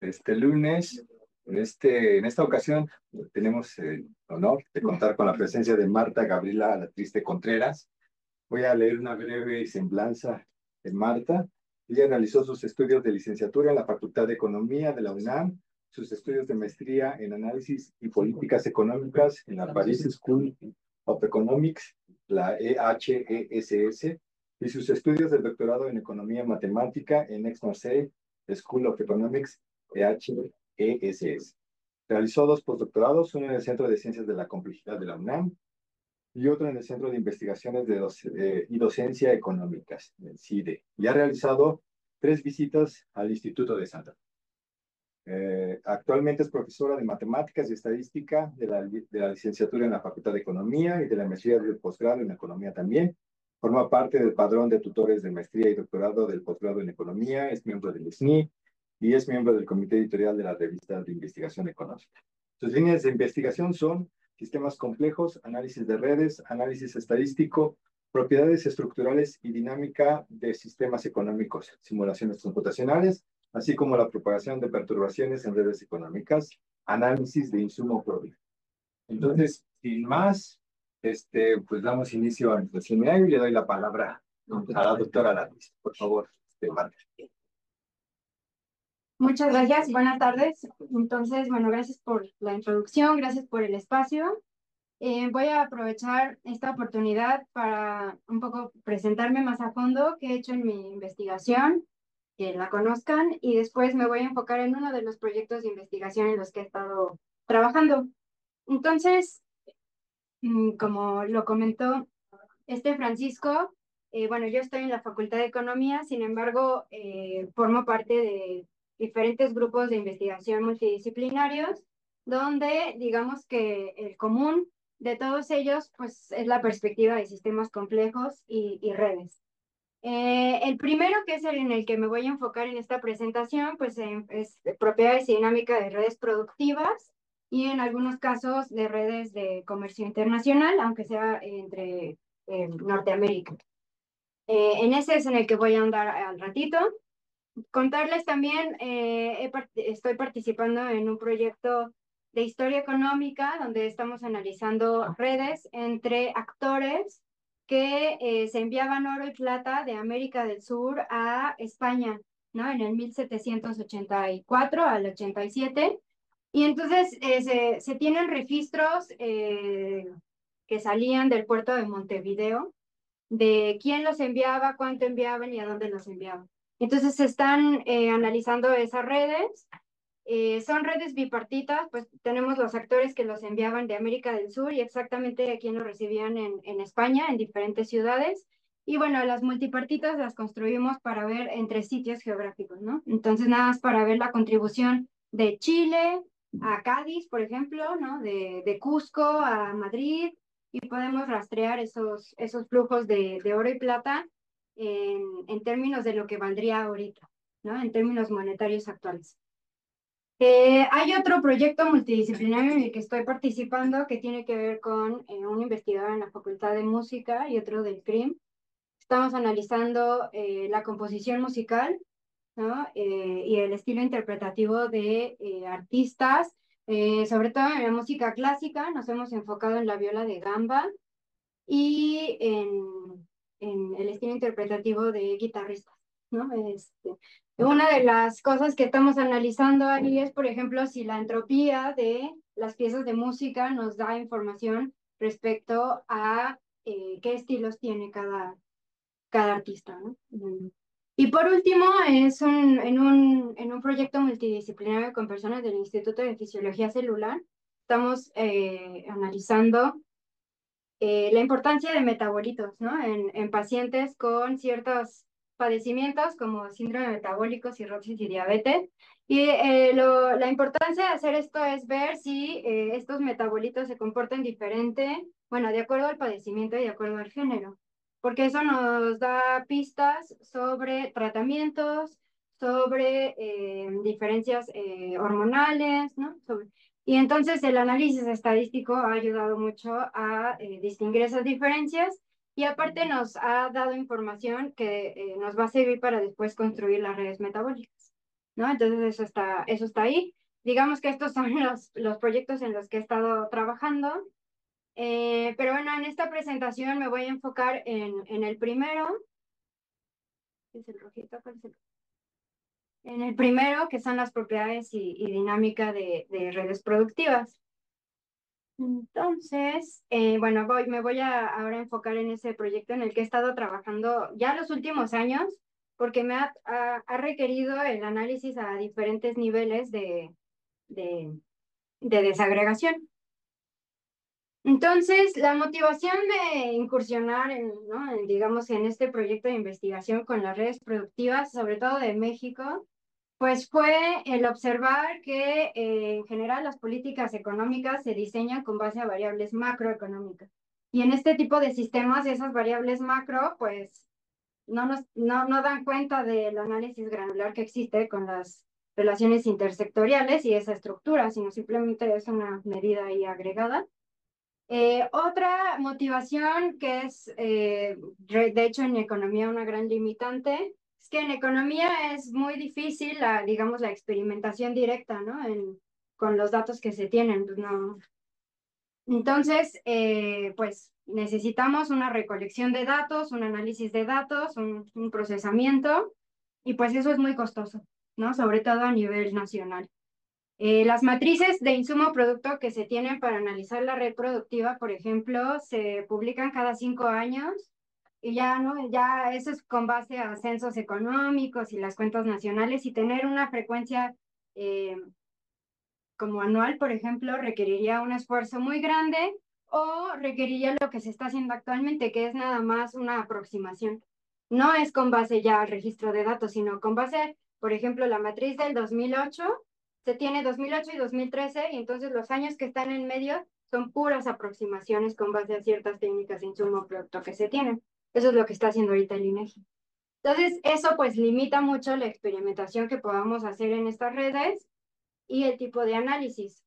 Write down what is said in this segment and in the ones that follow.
Este lunes. En esta ocasión tenemos el honor de contar con la presencia de Marta Gabriela La Triste Contreras. Voy a leer una breve semblanza de Marta. Ella realizó sus estudios de licenciatura en la Facultad de Economía de la UNAM, sus estudios de maestría en Análisis y Políticas Económicas en la Paris School of Economics, la EHESS, y sus estudios de doctorado en Economía Matemática en Aix-Marseille School of Economics, EHESS. Realizó dos postdoctorados, uno en el Centro de Ciencias de la Complejidad de la UNAM y otro en el Centro de Investigaciones y Docencia Económicas, el CIDE. Y ha realizado 3 visitas al Instituto de Santa Fe. Actualmente es profesora de Matemáticas y Estadística de la licenciatura en la Facultad de Economía y de la maestría del posgrado en Economía también. Forma parte del padrón de tutores de maestría y doctorado del posgrado en Economía, es miembro del SNI y es miembro del comité editorial de la revista de investigación económica. Sus líneas de investigación son sistemas complejos, análisis de redes, análisis estadístico, propiedades estructurales y dinámica de sistemas económicos, simulaciones computacionales, así como la propagación de perturbaciones en redes económicas, análisis de insumo propio. Entonces, sin más, pues damos inicio al seminario y le doy la palabra a la doctora Latis. Por favor, Marta. Muchas gracias, buenas tardes. Entonces, bueno, gracias por la introducción, gracias por el espacio. Voy a aprovechar esta oportunidad para un poco presentarme más a fondo qué he hecho en mi investigación, que la conozcan, y después me voy a enfocar en uno de los proyectos de investigación en los que he estado trabajando. Entonces, como lo comentó Francisco, bueno, yo estoy en la Facultad de Economía, sin embargo, formo parte de diferentes grupos de investigación multidisciplinarios, donde digamos que el común de todos ellos, pues, es la perspectiva de sistemas complejos y redes. El primero, que es el en el que me voy a enfocar en esta presentación, pues es propiedades y dinámica de redes productivas y en algunos casos de redes de comercio internacional, aunque sea entre Norteamérica. En ese es en el que voy a andar al ratito. Contarles también, estoy participando en un proyecto de historia económica donde estamos analizando redes entre actores que se enviaban oro y plata de América del Sur a España, ¿no? En el 1784 al 87. Y entonces se tienen registros que salían del puerto de Montevideo de quién los enviaba, cuánto enviaban y a dónde los enviaban. Entonces se están analizando esas redes. Son redes bipartitas, pues tenemos los actores que los enviaban de América del Sur y exactamente a quién los recibían en España, en diferentes ciudades. Y bueno, las multipartitas las construimos para ver entre sitios geográficos, ¿no? Entonces nada más para ver la contribución de Chile a Cádiz, por ejemplo, ¿no? De Cusco a Madrid, y podemos rastrear esos flujos de oro y plata en términos de lo que valdría ahorita, ¿no? En términos monetarios actuales. Hay otro proyecto multidisciplinario en el que estoy participando que tiene que ver con un investigador en la Facultad de Música y otro del CRIM. Estamos analizando la composición musical, ¿no? Y el estilo interpretativo de artistas, sobre todo en la música clásica. Nos hemos enfocado en la viola de gamba y en el estilo interpretativo de guitarristas, ¿no? Una de las cosas que estamos analizando ahí es, por ejemplo, si la entropía de las piezas de música nos da información respecto a qué estilos tiene cada artista, ¿no? Y por último, en un proyecto multidisciplinario con personas del Instituto de Fisiología Celular, estamos analizando la importancia de metabolitos, ¿no? En pacientes con ciertos padecimientos como síndrome metabólico, cirrosis y diabetes. Y la importancia de hacer esto es ver si estos metabolitos se comportan diferente, bueno, de acuerdo al padecimiento y de acuerdo al género, porque eso nos da pistas sobre tratamientos, sobre diferencias hormonales, ¿no? Y entonces el análisis estadístico ha ayudado mucho a distinguir esas diferencias y aparte nos ha dado información que nos va a servir para después construir las redes metabólicas. ¿no? Entonces eso está ahí. Digamos que estos son los proyectos en los que he estado trabajando. Pero bueno, en esta presentación me voy a enfocar en el primero. ¿Qué es el rojito? ¿Cuál es el? En el primero, que son las propiedades y dinámica de redes productivas. Entonces, bueno, me voy a ahora enfocar en ese proyecto en el que he estado trabajando ya los últimos años, porque ha requerido el análisis a diferentes niveles de, de desagregación. Entonces, la motivación de incursionar ¿no? Digamos, en este proyecto de investigación con las redes productivas, sobre todo de México, pues fue el observar que en general las políticas económicas se diseñan con base a variables macroeconómicas. Y en este tipo de sistemas, esas variables macro, pues no dan cuenta del análisis granular que existe con las relaciones intersectoriales y esa estructura, sino simplemente es una medida ahí agregada. Otra motivación que es, de hecho, en economía una gran limitante, es que en economía es muy difícil, digamos, la experimentación directa, ¿no? Con los datos que se tienen, pues, no. Entonces, pues necesitamos una recolección de datos, un análisis de datos, un procesamiento, y pues eso es muy costoso, ¿no? Sobre todo a nivel nacional. Las matrices de insumo producto que se tienen para analizar la red productiva, por ejemplo, se publican cada 5 años y ya, ¿no? Ya eso es con base a censos económicos y las cuentas nacionales y tener una frecuencia eh, como anual, por ejemplo, requeriría un esfuerzo muy grande o requeriría lo que se está haciendo actualmente, que es nada más una aproximación. No es con base ya al registro de datos, sino con base, por ejemplo, la matriz del 2008, se tiene 2008 y 2013, y entonces los años que están en medio son puras aproximaciones con base a ciertas técnicas de insumo producto que se tienen. Eso es lo que está haciendo ahorita el INEGI. Entonces, eso pues limita mucho la experimentación que podamos hacer en estas redes y el tipo de análisis.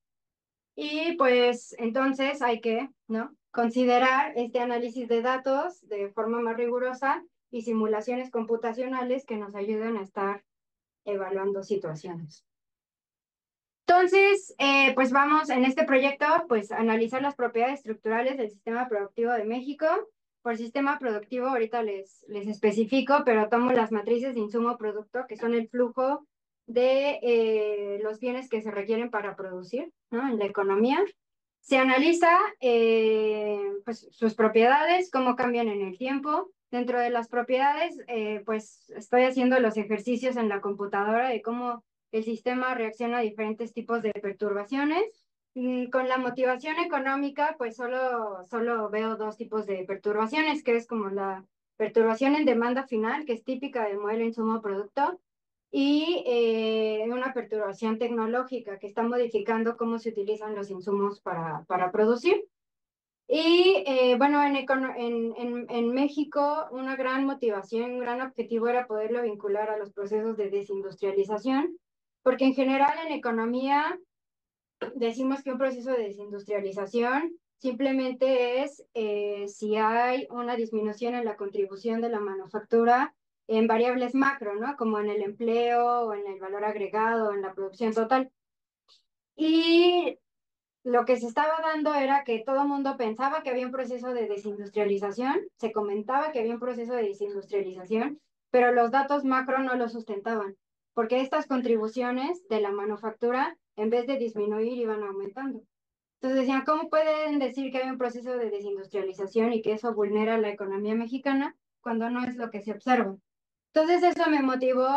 Y pues entonces hay que, ¿no? Considerar este análisis de datos de forma más rigurosa y simulaciones computacionales que nos ayuden a estar evaluando situaciones. Entonces, pues vamos en este proyecto, pues analizar las propiedades estructurales del sistema productivo de México. Por sistema productivo, ahorita les especifico, pero tomo las matrices de insumo producto, que son el flujo de los bienes que se requieren para producir, ¿no? En la economía. Se analiza pues, sus propiedades, cómo cambian en el tiempo. Dentro de las propiedades, pues estoy haciendo los ejercicios en la computadora de cómo el sistema reacciona a diferentes tipos de perturbaciones. Con la motivación económica, pues solo veo dos tipos de perturbaciones, que es como la perturbación en demanda final, que es típica del modelo insumo-producto, y una perturbación tecnológica que está modificando cómo se utilizan los insumos para producir. Y bueno, en México una gran motivación, un gran objetivo era poderlo vincular a los procesos de desindustrialización, porque en general en economía decimos que un proceso de desindustrialización simplemente es si hay una disminución en la contribución de la manufactura en variables macro, ¿no? Como en el empleo, o en el valor agregado, o en la producción total. Y lo que se estaba dando era que todo el mundo pensaba que había un proceso de desindustrialización, se comentaba que había un proceso de desindustrialización, pero los datos macro no lo sustentaban, porque estas contribuciones de la manufactura, en vez de disminuir, iban aumentando. Entonces decían, ¿cómo pueden decir que hay un proceso de desindustrialización y que eso vulnera la economía mexicana cuando no es lo que se observa? Entonces eso me motivó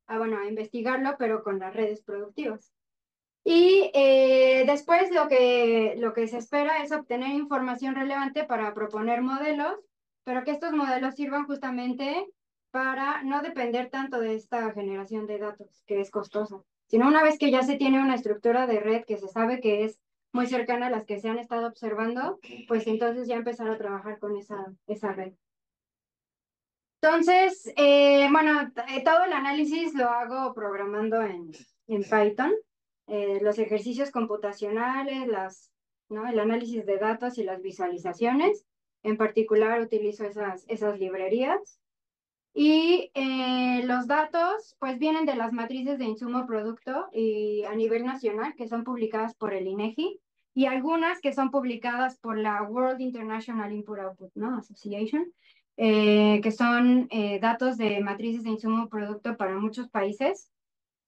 bueno, a investigarlo, pero con las redes productivas. Y después lo que se espera es obtener información relevante para proponer modelos, pero que estos modelos sirvan justamente para no depender tanto de esta generación de datos, que es costosa, sino una vez que ya se tiene una estructura de red que se sabe que es muy cercana a las que se han estado observando, pues entonces ya empezar a trabajar con esa red. Entonces, bueno, todo el análisis lo hago programando en Python. Los ejercicios computacionales, ¿no? El análisis de datos y las visualizaciones. En particular, utilizo esas librerías. Y los datos, pues vienen de las matrices de insumo producto y a nivel nacional, que son publicadas por el INEGI, y algunas que son publicadas por la World International Input-Output, ¿no? Association, que son datos de matrices de insumo producto para muchos países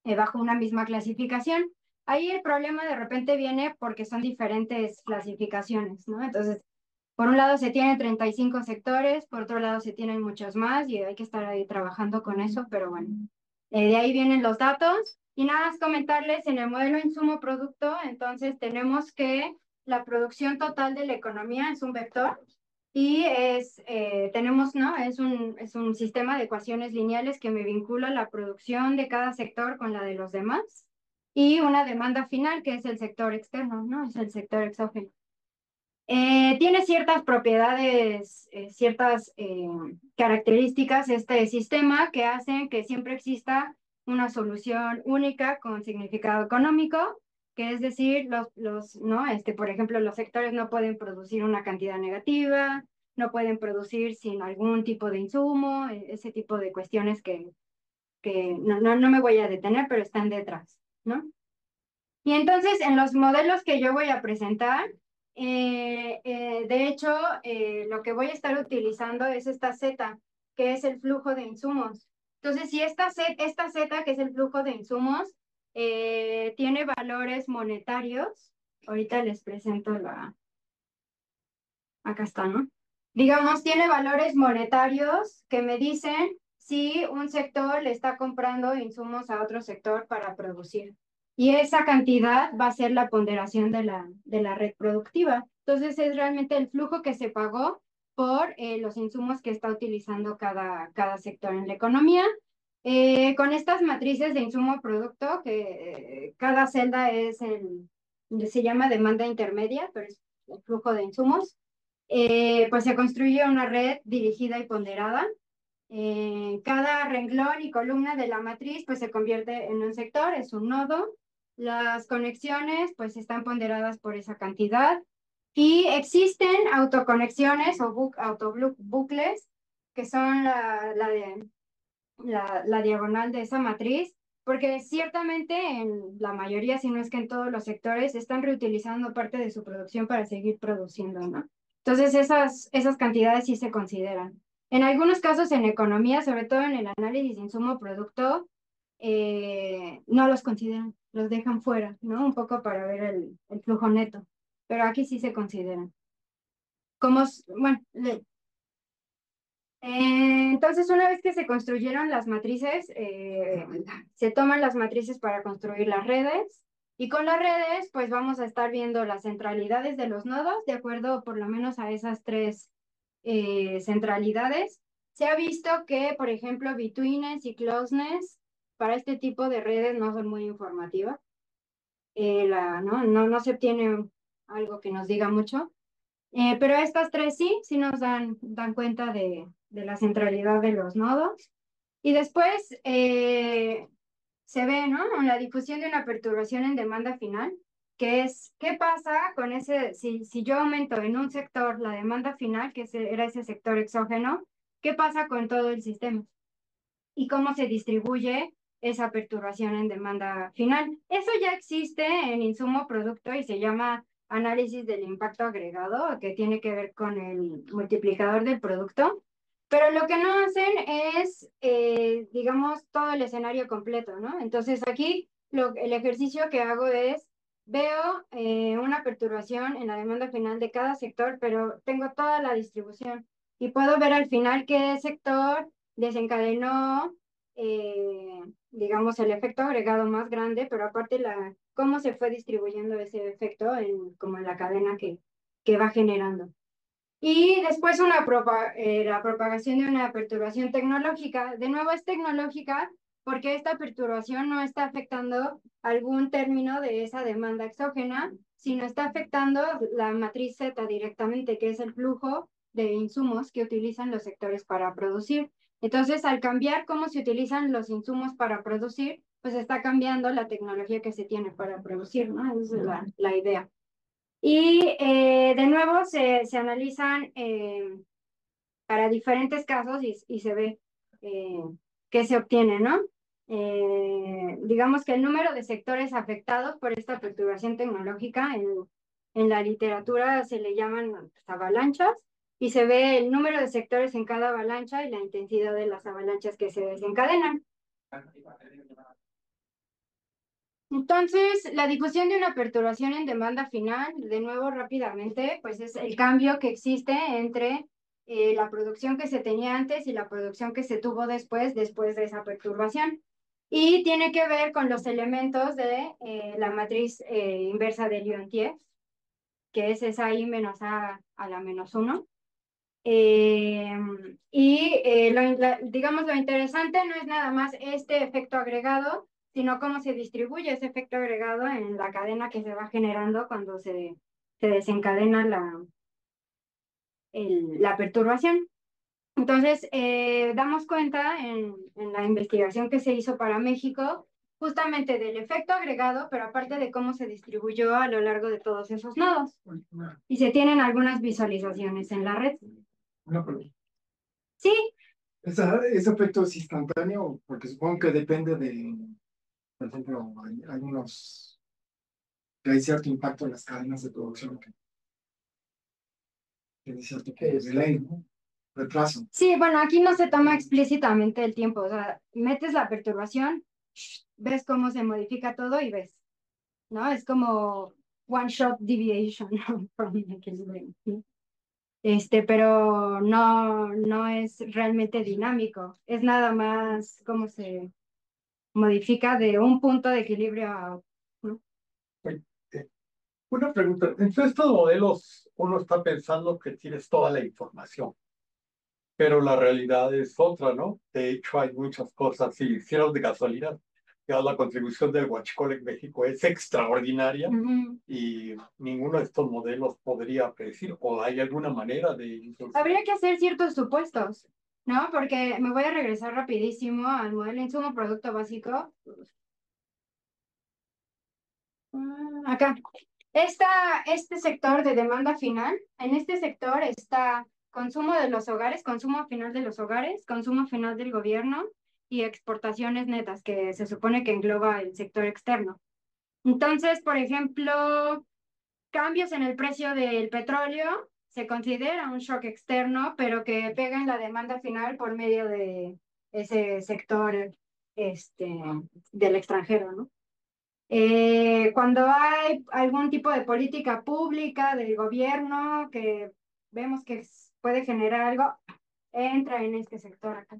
bajo una misma clasificación. Ahí el problema de repente viene porque son diferentes clasificaciones, ¿no? Entonces, por un lado se tienen 35 sectores, por otro lado se tienen muchos más y hay que estar ahí trabajando con eso, pero bueno, de ahí vienen los datos. Y nada más comentarles, en el modelo insumo-producto, entonces tenemos que la producción total de la economía es un vector y tenemos, ¿no? Es un sistema de ecuaciones lineales que me vincula la producción de cada sector con la de los demás y una demanda final que es el sector externo, ¿no? Es el sector exógeno. Tiene ciertas propiedades, ciertas características este sistema que hacen que siempre exista una solución única con significado económico, que es decir, ¿no? Por ejemplo, los sectores no pueden producir una cantidad negativa, no pueden producir sin algún tipo de insumo, ese tipo de cuestiones que no me voy a detener, pero están detrás, ¿no? Y entonces, en los modelos que yo voy a presentar, de hecho, lo que voy a estar utilizando es esta Z, que es el flujo de insumos. Entonces, si esta Z, que es el flujo de insumos, tiene valores monetarios, ahorita les presento acá está, ¿no? Digamos, tiene valores monetarios que me dicen si un sector le está comprando insumos a otro sector para producir. Y esa cantidad va a ser la ponderación de la red productiva. Entonces, es realmente el flujo que se pagó por los insumos que está utilizando cada sector en la economía. Con estas matrices de insumo-producto, que cada celda se llama demanda intermedia, pero es el flujo de insumos, pues se construye una red dirigida y ponderada. Cada renglón y columna de la matriz pues se convierte en un sector, es un nodo. Las conexiones pues están ponderadas por esa cantidad y existen autoconexiones o autobucles que son la diagonal de esa matriz, porque ciertamente en la mayoría, si no es que en todos los sectores, están reutilizando parte de su producción para seguir produciendo, ¿no? Entonces, esas cantidades sí se consideran. En algunos casos en economía, sobre todo en el análisis de insumo-producto, no los consideran, los dejan fuera, ¿no? Un poco para ver el flujo neto, pero aquí sí se consideran. Bueno, entonces, una vez que se construyeron las matrices, se toman las matrices para construir las redes y con las redes, pues vamos a estar viendo las centralidades de los nodos, de acuerdo por lo menos a esas tres centralidades. Se ha visto que, por ejemplo, betweenness y closeness para este tipo de redes no son muy informativas. No se obtiene algo que nos diga mucho. Pero estas tres sí nos dan cuenta de la centralidad de los nodos. Y después se ve, ¿no? La difusión de una perturbación en demanda final, que es, ¿qué pasa con si yo aumento en un sector la demanda final, que era ese sector exógeno, ¿qué pasa con todo el sistema? Y cómo se distribuye esa perturbación en demanda final. Eso ya existe en insumo producto y se llama análisis del impacto agregado, que tiene que ver con el multiplicador del producto. Pero lo que no hacen es, digamos, todo el escenario completo, ¿no? Entonces aquí el ejercicio que hago es, veo una perturbación en la demanda final de cada sector, pero tengo toda la distribución y puedo ver al final qué sector desencadenó, digamos, el efecto agregado más grande, pero aparte cómo se fue distribuyendo ese efecto como en la cadena que va generando. Y después la propagación de una perturbación tecnológica. De nuevo es tecnológica porque esta perturbación no está afectando algún término de esa demanda exógena, sino está afectando la matriz Z directamente, que es el flujo de insumos que utilizan los sectores para producir. Entonces, al cambiar cómo se utilizan los insumos para producir, pues está cambiando la tecnología que se tiene para producir, ¿no? Esa es la idea. Y de nuevo se analizan para diferentes casos y se ve. eh, que se obtiene, ¿no? Digamos que el número de sectores afectados por esta perturbación tecnológica en la literatura se le llaman pues, avalanchas y se ve el número de sectores en cada avalancha y la intensidad de las avalanchas que se desencadenan. Entonces, la difusión de una perturbación en demanda final, de nuevo rápidamente, pues es el cambio que existe entre la producción que se tenía antes y la producción que se tuvo después de esa perturbación. Y tiene que ver con los elementos de la matriz inversa de Liontiev, que es esa I menos A a la menos uno. Digamos, lo interesante no es nada más este efecto agregado, sino cómo se distribuye ese efecto agregado en la cadena que se va generando cuando se desencadena la perturbación. Entonces, damos cuenta en la investigación que se hizo para México, justamente del efecto agregado, pero aparte de cómo se distribuyó a lo largo de todos esos nodos. Y se tienen algunas visualizaciones en la red. Una pregunta. Sí, ¿Ese efecto es instantáneo? Porque supongo que depende de, por ejemplo, hay unos, que hay cierto impacto en las cadenas de producción que tiene cierto tipo de delay, ¿no? Retraso. sí, bueno, aquí no se toma explícitamente el tiempo, o sea, metes la perturbación, ves cómo se modifica todo y ves, ¿no? Es como one shot deviation from equilibrium, ¿sí? Pero no es realmente dinámico, es nada más cómo se modifica de un punto de equilibrio a otro, ¿no? Oye, una pregunta. En todos estos modelos uno está pensando que tienes toda la información, pero la realidad es otra, ¿no? De hecho, hay muchas cosas, si hicieron de casualidad, ya la contribución del Huachicol en México es extraordinaria Ujú. y ninguno de estos modelos podría predecir, o hay alguna manera de... Habría que hacer ciertos supuestos, ¿no? Porque me voy a regresar rapidísimo al modelo insumo producto básico. Acá. Este sector de demanda final, en este sector está consumo de los hogares, consumo final de los hogares, consumo final del gobierno y exportaciones netas, que se supone que engloba el sector externo. Entonces, por ejemplo, cambios en el precio del petróleo se considera un shock externo, pero que pega en la demanda final por medio de ese sector del extranjero, ¿no? Cuando hay algún tipo de política pública del gobierno que vemos que puede generar algo, entra en este sector acá.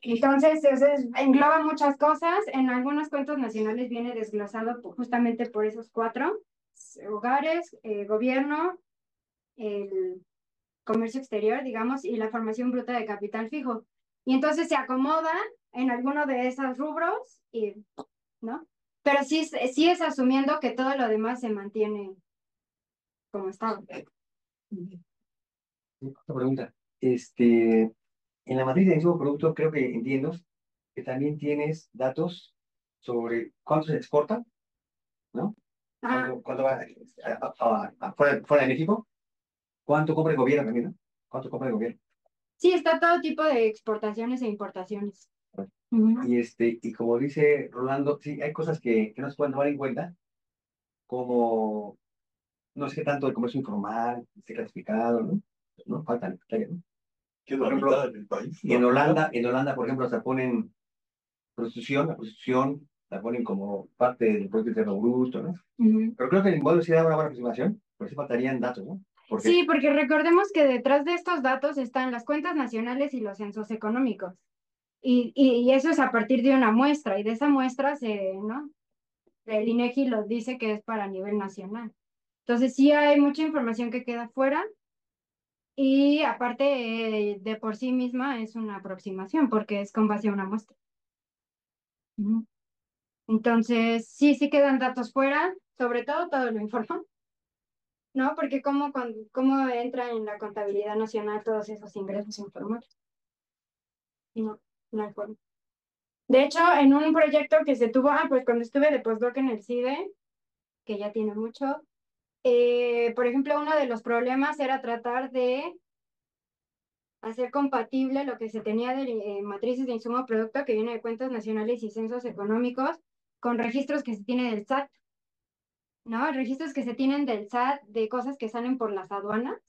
Entonces, engloba muchas cosas. En algunos cuentos nacionales viene desglosado justamente por esos cuatro: hogares, gobierno, el comercio exterior, digamos, y la formación bruta de capital fijo. Y entonces se acomoda en alguno de esos rubros y, ¿no? Pero sí es asumiendo que todo lo demás se mantiene como estaba. Otra pregunta. En la matriz de insumo producto creo que entiendo que también tienes datos sobre cuánto se exporta, ¿no? Ajá. Cuánto va fuera de México, cuánto compra el gobierno también, ¿no? Cuánto compra el gobierno. Sí, está todo tipo de exportaciones e importaciones. Ujú. Y como dice Rolando, sí, hay cosas que no se pueden tomar en cuenta, como no sé qué tanto el comercio informal, esté clasificado, ¿no? ¿No? Faltan, ¿no? Que es Por la ejemplo, mitad del país. y en Holanda, por ejemplo, hasta ponen la prostitución la ponen como parte del Producto Interno Bruto, ¿no? Ujú. Pero creo que el modelo sí da una buena aproximación, pero sí faltarían datos, ¿no? Porque, Sí, porque recordemos que detrás de estos datos están las cuentas nacionales y los censos económicos. Y eso es a partir de una muestra, y de esa muestra ¿no? El INEGI los dice que es para nivel nacional. Entonces sí hay mucha información que queda fuera y aparte de por sí misma es una aproximación porque es con base a una muestra. Ujú. Entonces sí quedan datos fuera, sobre todo lo informal, ¿no? Porque cómo entra en la contabilidad nacional todos esos ingresos informales. No, no hay forma. De hecho, en un proyecto que se tuvo, pues cuando estuve de postdoc en el CIDE, que ya tiene mucho, por ejemplo, uno de los problemas era tratar de hacer compatible lo que se tenía de matrices de insumo producto que viene de cuentas nacionales y censos económicos con registros que se tiene del SAT, ¿no? Registros que se tienen del SAT de cosas que salen por las aduanas.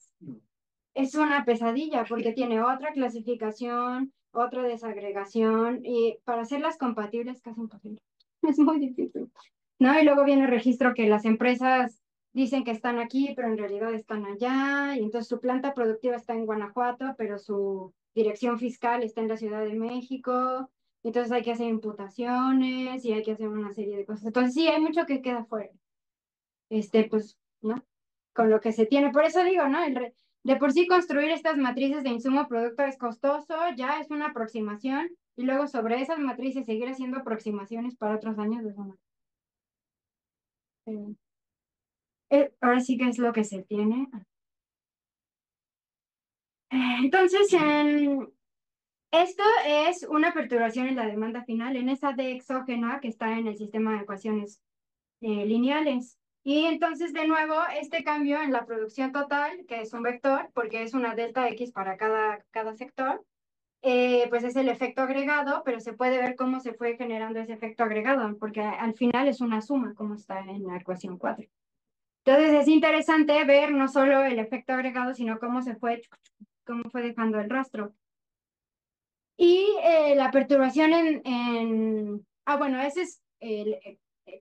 Es una pesadilla porque tiene otra clasificación, otra desagregación y para hacerlas compatibles es casi imposible. Es muy difícil, ¿no? Y luego viene el registro que las empresas dicen que están aquí, pero en realidad están allá, y entonces su planta productiva está en Guanajuato, pero su dirección fiscal está en la Ciudad de México, entonces hay que hacer imputaciones y hay que hacer una serie de cosas. Entonces sí, hay mucho que queda fuera. Pues, ¿no? Con lo que se tiene. Por eso digo, ¿no? De por sí construir estas matrices de insumo producto es costoso, ya es una aproximación, y luego sobre esas matrices seguir haciendo aproximaciones para otros años es una. Ahora sí que es lo que se tiene. Entonces, esto es una perturbación en la demanda final, en esa D exógena que está en el sistema de ecuaciones lineales. Y entonces, de nuevo, este cambio en la producción total, que es un vector, porque es una delta X para cada sector, pues es el efecto agregado, pero se puede ver cómo se fue generando ese efecto agregado, porque al final es una suma, como está en la ecuación 4. Entonces, es interesante ver no solo el efecto agregado, sino cómo fue dejando el rastro. Y la perturbación bueno, ese es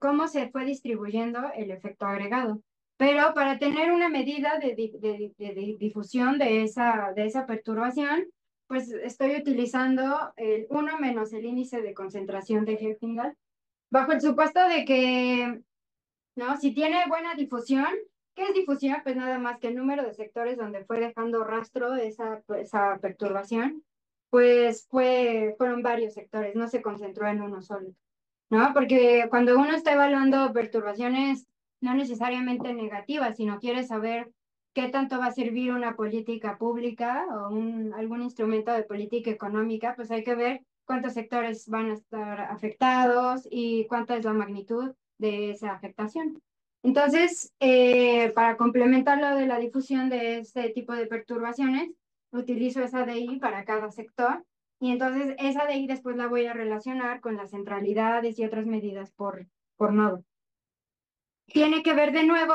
cómo se fue distribuyendo el efecto agregado. Pero para tener una medida de difusión de esa perturbación, pues estoy utilizando el 1 menos el índice de concentración de Herfindahl, bajo el supuesto de que, ¿no? Si tiene buena difusión, ¿qué es difusión? Pues nada más que el número de sectores donde fue dejando rastro esa perturbación, pues fueron varios sectores, no se concentró en uno solo, ¿no? Porque cuando uno está evaluando perturbaciones no necesariamente negativas, sino quiere saber qué tanto va a servir una política pública o algún instrumento de política económica, pues hay que ver cuántos sectores van a estar afectados y cuánta es la magnitud de esa afectación. Entonces, para complementar lo de la difusión de este tipo de perturbaciones, utilizo esa DI para cada sector y entonces esa DI después la voy a relacionar con las centralidades y otras medidas por nodo. Tiene que ver de nuevo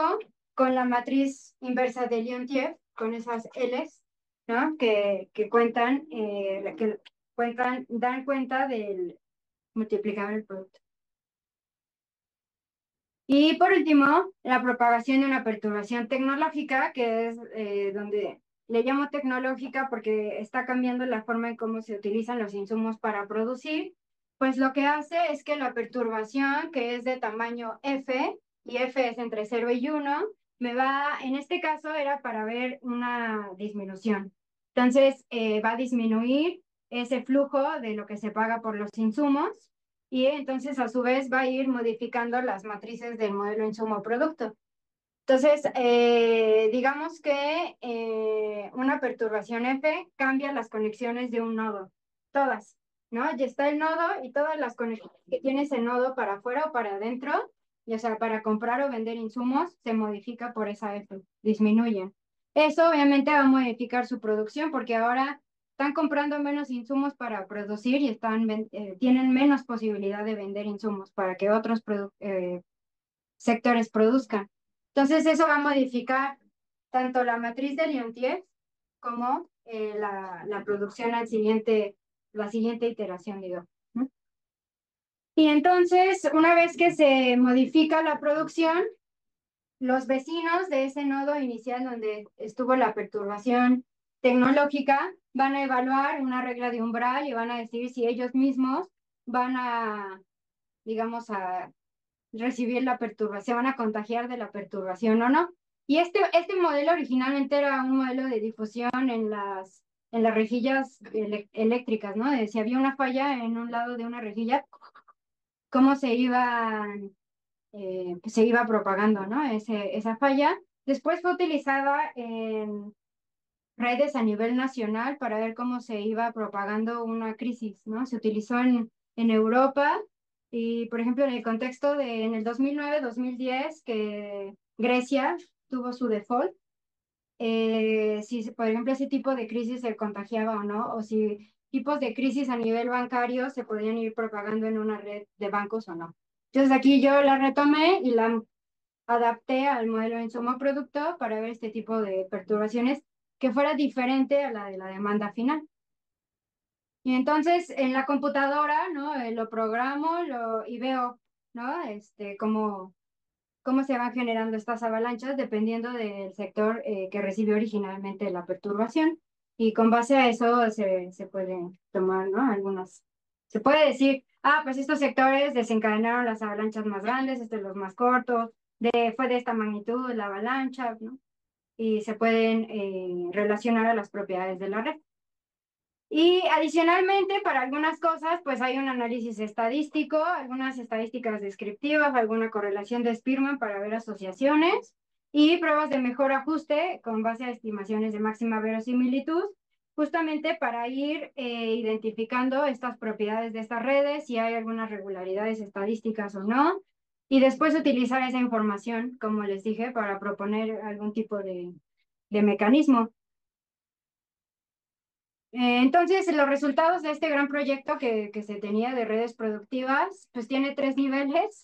con la matriz inversa de Leontief, con esas Ls, ¿no? Que dan cuenta del multiplicador del producto. Y por último, la propagación de una perturbación tecnológica, que es donde le llamo tecnológica porque está cambiando la forma en cómo se utilizan los insumos para producir, pues lo que hace es que la perturbación, que es de tamaño F, y F es entre 0 y 1, en este caso era para ver una disminución. Entonces, va a disminuir ese flujo de lo que se paga por los insumos y entonces a su vez va a ir modificando las matrices del modelo insumo-producto. Entonces, digamos que una perturbación F cambia las conexiones de un nodo, todas, ¿no? Ya está el nodo y todas las conexiones que tiene ese nodo para afuera o para adentro, o sea, para comprar o vender insumos, se modifica por esa F, disminuyen. Eso obviamente va a modificar su producción porque ahora están comprando menos insumos para producir y tienen menos posibilidad de vender insumos para que otros sectores produzcan. Entonces, eso va a modificar tanto la matriz de Leontief como la producción la siguiente iteración, digo, ¿no? Y entonces, una vez que se modifica la producción, los vecinos de ese nodo inicial donde estuvo la perturbación tecnológica van a evaluar una regla de umbral y van a decir si ellos mismos van digamos, a recibir la perturbación, se van a contagiar de la perturbación o no. Y este modelo originalmente era un modelo de difusión en las rejillas eléctricas, ¿no? Si había una falla en un lado de una rejilla, cómo se iba propagando, ¿no? Esa falla. Después fue utilizada en redes a nivel nacional para ver cómo se iba propagando una crisis, ¿no? Se utilizó en Europa y, por ejemplo, en el contexto en el 2009-2010, que Grecia tuvo su default, si, por ejemplo, ese tipo de crisis se contagiaba o no, o si tipos de crisis a nivel bancario se podían ir propagando en una red de bancos o no. Entonces aquí yo la retomé y la adapté al modelo de insumo producto para ver este tipo de perturbaciones que fuera diferente a la de la demanda final. Y entonces en la computadora, ¿no? Lo programo y veo, ¿no? Cómo se van generando estas avalanchas dependiendo del sector que recibió originalmente la perturbación. Y con base a eso se pueden tomar, ¿no? Se puede decir, pues estos sectores desencadenaron las avalanchas más grandes, estos los más cortos, fue de esta magnitud la avalancha, ¿no? Y se pueden relacionar a las propiedades de la red. Y adicionalmente, para algunas cosas, pues hay un análisis estadístico, algunas estadísticas descriptivas, alguna correlación de Spearman para ver asociaciones y pruebas de mejor ajuste con base a estimaciones de máxima verosimilitud, justamente para ir identificando estas propiedades de estas redes, si hay algunas regularidades estadísticas o no, y después utilizar esa información, como les dije, para proponer algún tipo de mecanismo. Entonces, los resultados de este gran proyecto que se tenía de redes productivas, pues tiene 3 niveles.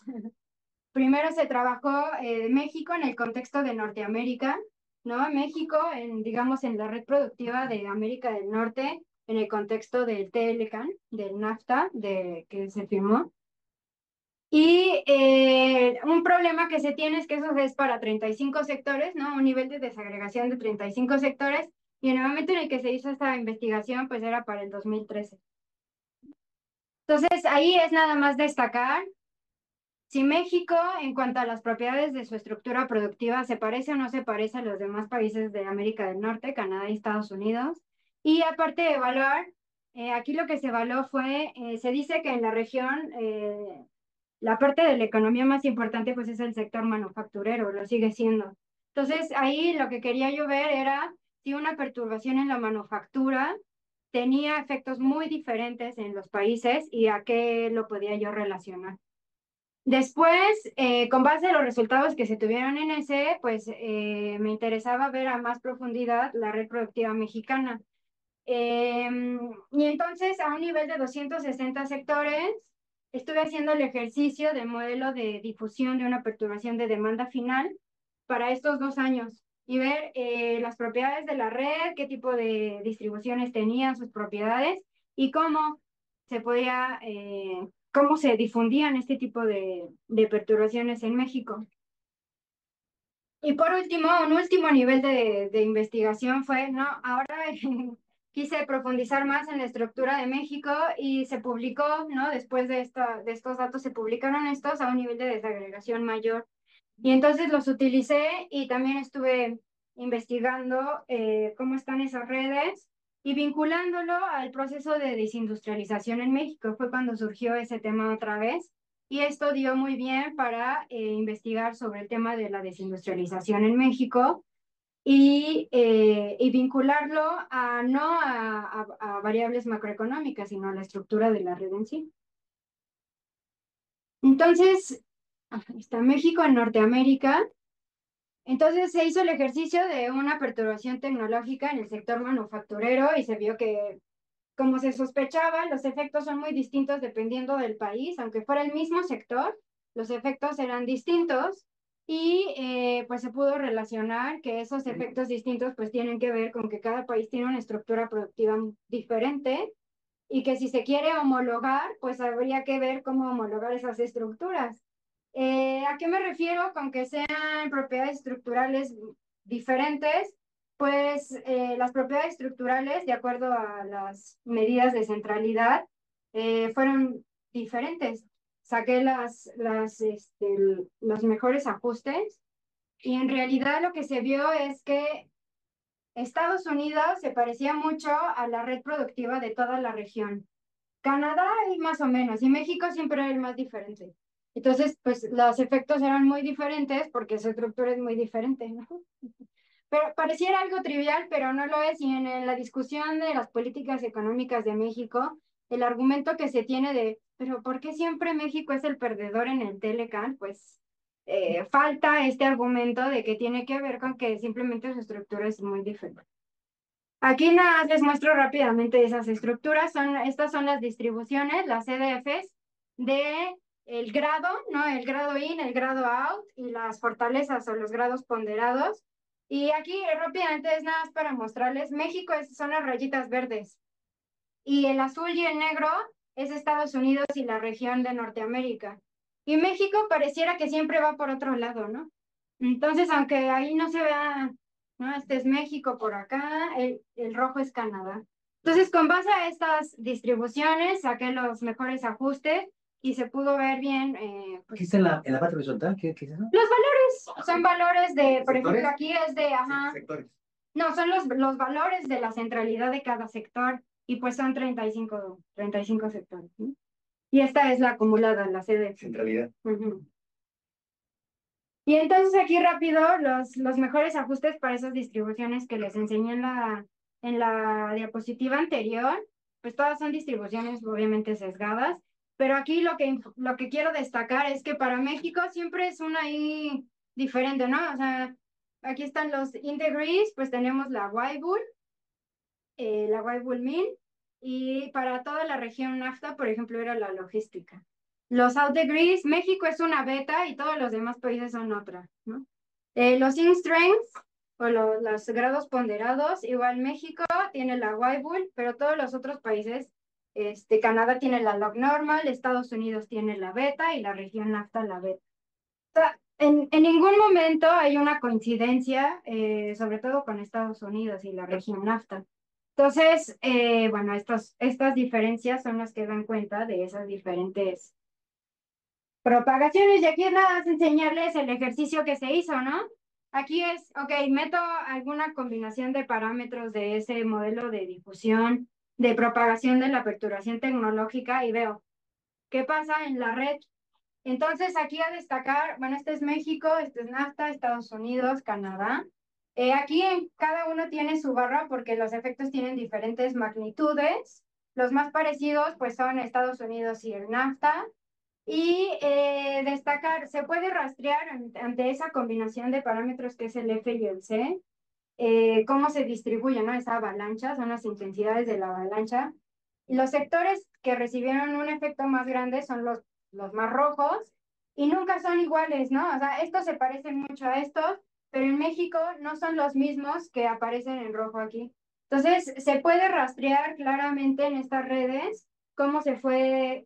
Primero se trabajó México en el contexto de Norteamérica, ¿no? México, digamos, en la red productiva de América del Norte, en el contexto del TLCAN, del NAFTA, que se firmó. Y un problema que se tiene es que eso es para 35 sectores, ¿no? Un nivel de desagregación de 35 sectores. Y en el momento en el que se hizo esta investigación, pues era para el 2013. Entonces, ahí es nada más destacar si México, en cuanto a las propiedades de su estructura productiva, se parece o no se parece a los demás países de América del Norte, Canadá y Estados Unidos. Y aparte de evaluar, aquí lo que se evaluó fue, se dice que en la región la parte de la economía más importante pues es el sector manufacturero, lo sigue siendo. Entonces ahí lo que quería yo ver era si una perturbación en la manufactura tenía efectos muy diferentes en los países y a qué lo podía yo relacionar. Después, con base en los resultados que se tuvieron en ese, pues me interesaba ver a más profundidad la red productiva mexicana. Y entonces, a un nivel de 260 sectores, estuve haciendo el ejercicio del modelo de difusión de una perturbación de demanda final para estos 2 años y ver las propiedades de la red, qué tipo de distribuciones tenían sus propiedades y cómo se podía, cómo se difundían este tipo de perturbaciones en México. Y por último, un último nivel de investigación fue, no, ahora quise profundizar más en la estructura de México y se publicó, ¿no? Después de estos datos se publicaron estos a un nivel de desagregación mayor. Y entonces los utilicé y también estuve investigando cómo están esas redes y vinculándolo al proceso de desindustrialización en México. Fue cuando surgió ese tema otra vez. Y esto dio muy bien para investigar sobre el tema de la desindustrialización en México y vincularlo no a variables macroeconómicas, sino a la estructura de la red en sí. Entonces, está México en Norteamérica. Entonces se hizo el ejercicio de una perturbación tecnológica en el sector manufacturero y se vio que, como se sospechaba, los efectos son muy distintos dependiendo del país, aunque fuera el mismo sector, los efectos eran distintos y pues se pudo relacionar que esos efectos distintos pues tienen que ver con que cada país tiene una estructura productiva diferente y que si se quiere homologar, pues habría que ver cómo homologar esas estructuras. ¿A qué me refiero con que sean propiedades estructurales diferentes? Pues las propiedades estructurales, de acuerdo a las medidas de centralidad, fueron diferentes. Saqué los mejores ajustes y en realidad lo que se vio es que Estados Unidos se parecía mucho a la red productiva de toda la región. Canadá y más o menos, y México siempre era el más diferente. Entonces, pues los efectos eran muy diferentes porque su estructura es muy diferente, ¿no? Pero pareciera algo trivial, pero no lo es. Y en la discusión de las políticas económicas de México, el argumento que se tiene pero ¿por qué siempre México es el perdedor en el Telecan? Pues falta este argumento de que tiene que ver con que simplemente su estructura es muy diferente. Aquí nada más les muestro rápidamente esas estructuras. Estas son las distribuciones, las CDFs, de el grado, ¿no? El grado in, el grado out y las fortalezas o los grados ponderados. Y aquí rápidamente es nada más para mostrarles. México son las rayitas verdes. Y el azul y el negro es Estados Unidos y la región de Norteamérica. Y México pareciera que siempre va por otro lado, ¿no? Entonces, aunque ahí no se vea, ¿no? Este es México por acá, el rojo es Canadá. Entonces, con base a estas distribuciones, saqué los mejores ajustes y se pudo ver bien, ¿Qué está en la parte horizontal? ¿Qué es eso? los valores, son valores de, por ejemplo, ¿Sectores? aquí es de, ajá, Sectores. no, son los valores de la centralidad de cada sector y pues son 35 sectores, ¿no? Y esta es la acumulada, la sede. Centralidad. Ujú. Y entonces aquí rápido los mejores ajustes para esas distribuciones que les enseñé en la diapositiva anterior, pues todas son distribuciones obviamente sesgadas, pero aquí lo que quiero destacar es que para México siempre es una ahí diferente, ¿no? O sea, aquí están los in degrees, pues tenemos la Weibull Mean, y para toda la región NAFTA, por ejemplo, era la logística. Los out degrees, México es una beta y todos los demás países son otra, ¿no? Los in strength o los grados ponderados, igual México tiene la Weibull, pero todos los otros países, Canadá tiene la log normal, Estados Unidos tiene la beta y la región NAFTA la beta. O sea, en ningún momento hay una coincidencia, sobre todo con Estados Unidos y la región NAFTA. Entonces, bueno, estas diferencias son las que dan cuenta de esas diferentes propagaciones. Y aquí nada más enseñarles el ejercicio que se hizo, ¿no? Aquí es, ok, meto alguna combinación de parámetros de ese modelo de difusión, de propagación de la perturbación tecnológica y veo qué pasa en la red. Entonces, aquí a destacar, bueno, este es México, este es NAFTA, Estados Unidos, Canadá. Aquí en cada uno tiene su barra porque los efectos tienen diferentes magnitudes. Los más parecidos, pues, son Estados Unidos y el NAFTA. Y destacar, se puede rastrear ante esa combinación de parámetros que es el F y el C, cómo se distribuye, ¿no? Esa avalancha, son las intensidades de la avalancha. Y los sectores que recibieron un efecto más grande son los más rojos y nunca son iguales, ¿no? O sea, estos se parecen mucho a estos, pero en México no son los mismos que aparecen en rojo aquí. Entonces, se puede rastrear claramente en estas redes cómo se fue,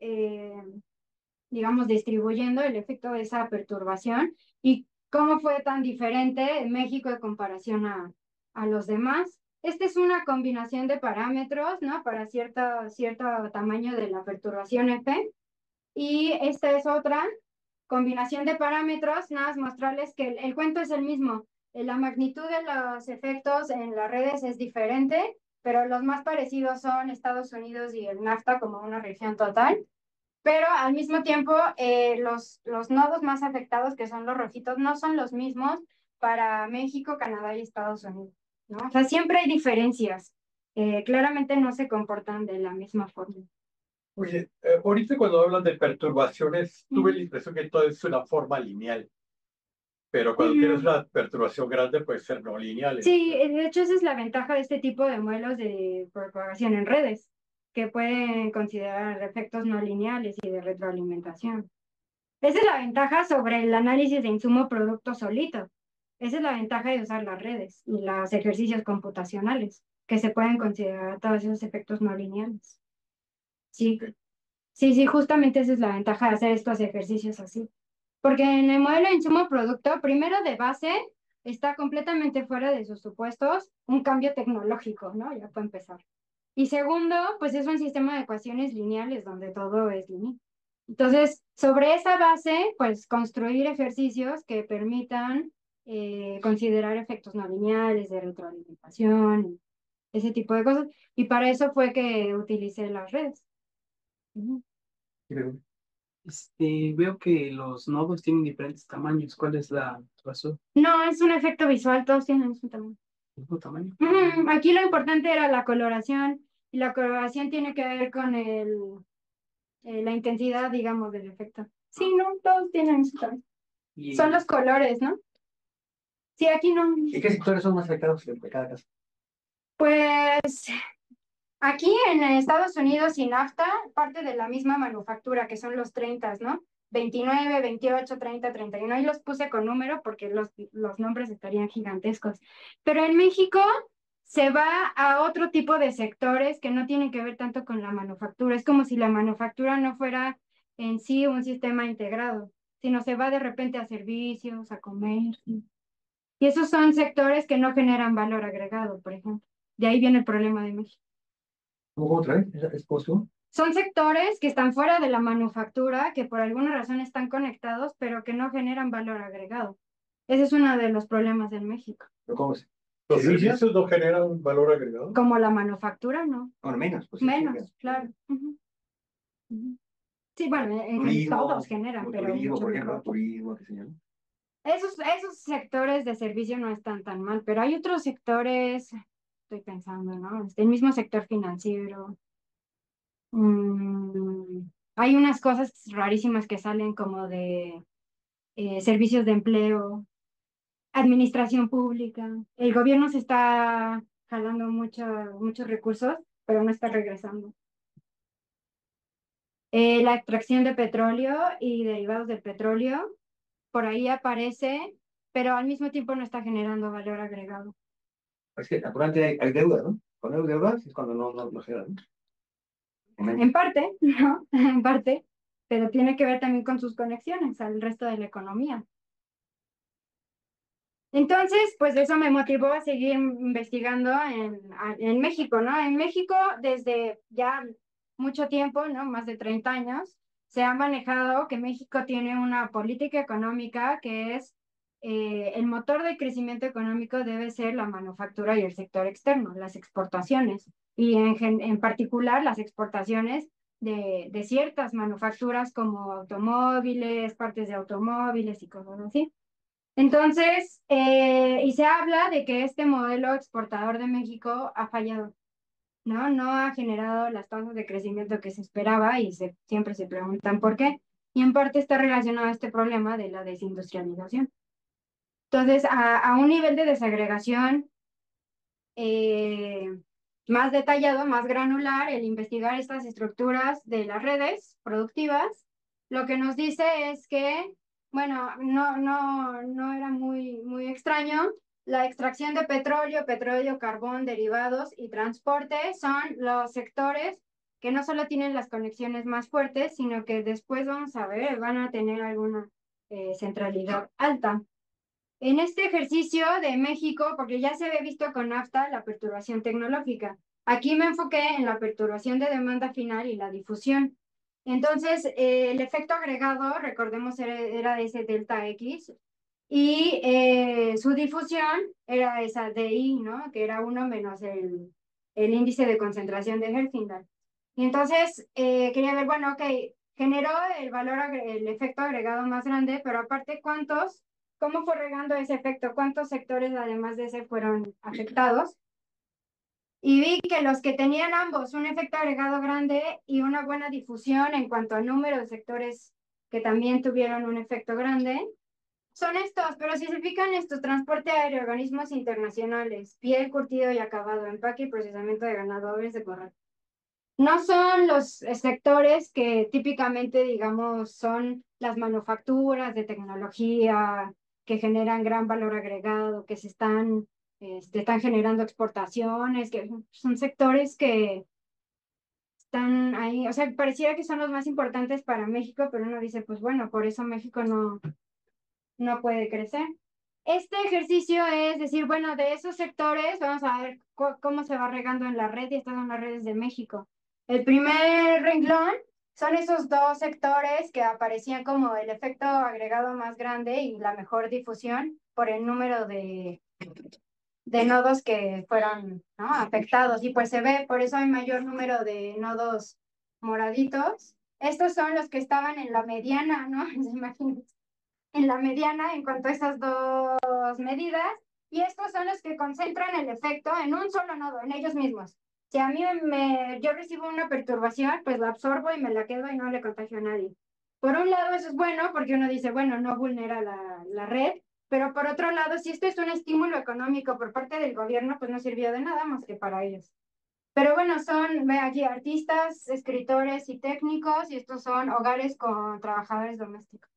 digamos, distribuyendo el efecto de esa perturbación y cómo fue tan diferente en México en comparación a los demás. Esta es una combinación de parámetros, ¿no? Para cierto tamaño de la perturbación F. Y esta es otra combinación de parámetros, nada más mostrarles que el cuento es el mismo. La magnitud de los efectos en las redes es diferente, pero los más parecidos son Estados Unidos y el NAFTA como una región total. Pero al mismo tiempo, los nodos más afectados, que son los rojitos, no son los mismos para México, Canadá y Estados Unidos, ¿no? O sea, siempre hay diferencias. Claramente no se comportan de la misma forma. Oye, ahorita cuando hablan de perturbaciones, tuve la impresión que todo es una forma lineal, pero cuando tienes una perturbación grande puede ser no lineal. Sí, de hecho esa es la ventaja de este tipo de modelos de propagación en redes, que pueden considerar efectos no lineales y de retroalimentación. Esa es la ventaja sobre el análisis de insumo producto solito. Esa es la ventaja de usar las redes y los ejercicios computacionales, que se pueden considerar todos esos efectos no lineales. Sí, sí, justamente esa es la ventaja de hacer estos ejercicios así. Porque en el modelo de insumo producto, primero de base, está completamente fuera de sus supuestos un cambio tecnológico, ¿no? Ya puede empezar. Y segundo, pues es un sistema de ecuaciones lineales donde todo es lineal. Entonces, sobre esa base, pues construir ejercicios que permitan considerar efectos no lineales de retroalimentación, ese tipo de cosas. Y para eso fue que utilicé las redes. Ujú. Veo que los nodos tienen diferentes tamaños. ¿Cuál es la razón? No, es un efecto visual, todos tienen el mismo tamaño. ¿Mismo tamaño? Aquí lo importante era la coloración, y la coloración tiene que ver con la intensidad, digamos, del efecto. Sí, no, todos tienen el mismo tamaño. Y Son los colores, ¿no? Sí, aquí no. ¿Y qué sectores son más afectados de cada caso? Pues aquí en Estados Unidos y NAFTA, parte de la misma manufactura, que son los 30, ¿no? 29, 28, 30, 31. Ahí los puse con número porque los nombres estarían gigantescos. Pero en México se va a otro tipo de sectores que no tienen que ver tanto con la manufactura. Es como si la manufactura no fuera en sí un sistema integrado, sino se va de repente a servicios, a comercio. Y esos son sectores que no generan valor agregado, por ejemplo. De ahí viene el problema de México. ¿Cómo otra vez? ¿Es positivo? Son sectores que están fuera de la manufactura, que por alguna razón están conectados, pero que no generan valor agregado. Ese es uno de los problemas en México. ¿Pero cómo es? ¿Los ¿Servicios? servicios no generan un valor agregado? Como la manufactura, ¿no? Bueno, menos. Pues, sí, Menos, sí, claro. Ujú. Ujú. Sí, bueno, Turismo, todos generan, pero turismo, mucho por ejemplo, menor. turismo, qué sé yo. Esos sectores de servicio no están tan mal, pero hay otros sectores, estoy pensando, ¿no? El mismo sector financiero. Hay unas cosas rarísimas que salen como de servicios de empleo, administración pública. El gobierno se está jalando muchos recursos, pero no está regresando. La extracción de petróleo y derivados del petróleo, por ahí aparece, pero al mismo tiempo no está generando valor agregado. Es que naturalmente hay deuda, ¿no? Cuando hay deuda es cuando no se da, ¿no? En parte, ¿no? En parte, pero tiene que ver también con sus conexiones al resto de la economía. Entonces, pues eso me motivó a seguir investigando en México, ¿no? En México, desde ya mucho tiempo, ¿no? Más de 30 años, se ha manejado que México tiene una política económica que es el motor de crecimiento económico debe ser la manufactura y el sector externo, las exportaciones, y en particular las exportaciones de ciertas manufacturas como automóviles, partes de automóviles y cosas así. Entonces, y se habla de que este modelo exportador de México ha fallado, ¿no? No ha generado las tasas de crecimiento que se esperaba y siempre se preguntan por qué. Y en parte está relacionado a este problema de la desindustrialización. Entonces, a un nivel de desagregación eh, más detallado, más granular, el investigar estas estructuras de las redes productivas, lo que nos dice es que, bueno, no era muy extraño. La extracción de petróleo, carbón, derivados y transporte son los sectores que no solo tienen las conexiones más fuertes, sino que después vamos a ver, van a tener alguna centralidad alta. En este ejercicio de México, porque ya se había visto con NAFTA la perturbación tecnológica, aquí me enfoqué en la perturbación de demanda final y la difusión. Entonces, el efecto agregado, recordemos, era ese delta X, y su difusión era esa DI, ¿no? Que era uno menos el índice de concentración de Herfindahl. Y entonces, quería ver, bueno, ok, generó el efecto agregado más grande, pero aparte, ¿cómo fue regando ese efecto? ¿Cuántos sectores, además de ese, fueron afectados? Y vi que los que tenían ambos un efecto agregado grande y una buena difusión en cuanto al número de sectores que también tuvieron un efecto grande, son estos, pero si se fijan estos, transporte aéreo, organismos internacionales, piel, curtido y acabado, empaque y procesamiento de ganadores de corral. No son los sectores que típicamente, digamos, son las manufacturas de tecnología que generan gran valor agregado, que están generando exportaciones, que son sectores que están ahí, o sea, pareciera que son los más importantes para México, pero uno dice, pues bueno, por eso México no puede crecer. Este ejercicio es decir, bueno, de esos sectores, vamos a ver cómo se va regando en la red, y estas son las redes de México. El primer renglón son esos dos sectores que aparecían como el efecto agregado más grande y la mejor difusión por el número de nodos que fueron, ¿no?, afectados. Y pues se ve, por eso hay mayor número de nodos moraditos. Estos son los que estaban en la mediana, ¿no? Imagínense, en la mediana en cuanto a esas dos medidas, y estos son los que concentran el efecto en un solo nodo, en ellos mismos. Si a mí yo recibo una perturbación, pues la absorbo y me la quedo y no le contagio a nadie. Por un lado, eso es bueno porque uno dice, bueno, no vulnera la red, pero por otro lado, si esto es un estímulo económico por parte del gobierno, pues no sirvió de nada más que para ellos. Pero bueno, son, ve aquí, artistas, escritores y técnicos, y estos son hogares con trabajadores domésticos.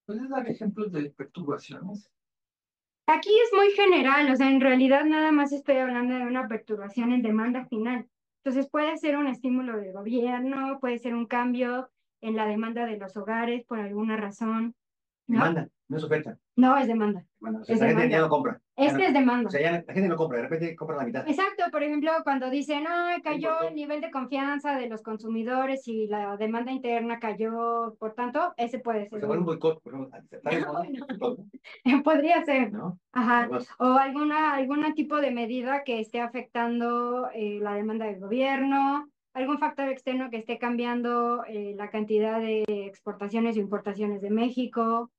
¿Puedes dar ejemplos de perturbaciones? Aquí es muy general, o sea, en realidad nada más estoy hablando de una perturbación en demanda final. Entonces puede ser un estímulo del gobierno, puede ser un cambio en la demanda de los hogares por alguna razón, ¿no? Demanda, no es oferta. No, es demanda. Demanda. O sea, Es la gente ya demanda. no compra. Este es demanda. O sea, ya la gente no compra, de repente compra la mitad. Exacto, por ejemplo, cuando dicen, no, cayó el nivel de confianza de los consumidores y la demanda interna cayó, por tanto, ese puede O ser sea, un uno. boicot, por ejemplo. ¿Está de moda? Podría ser. ¿No? Ajá. Algo así. O algún tipo de medida que esté afectando la demanda del gobierno, algún factor externo que esté cambiando la cantidad de exportaciones y importaciones de México,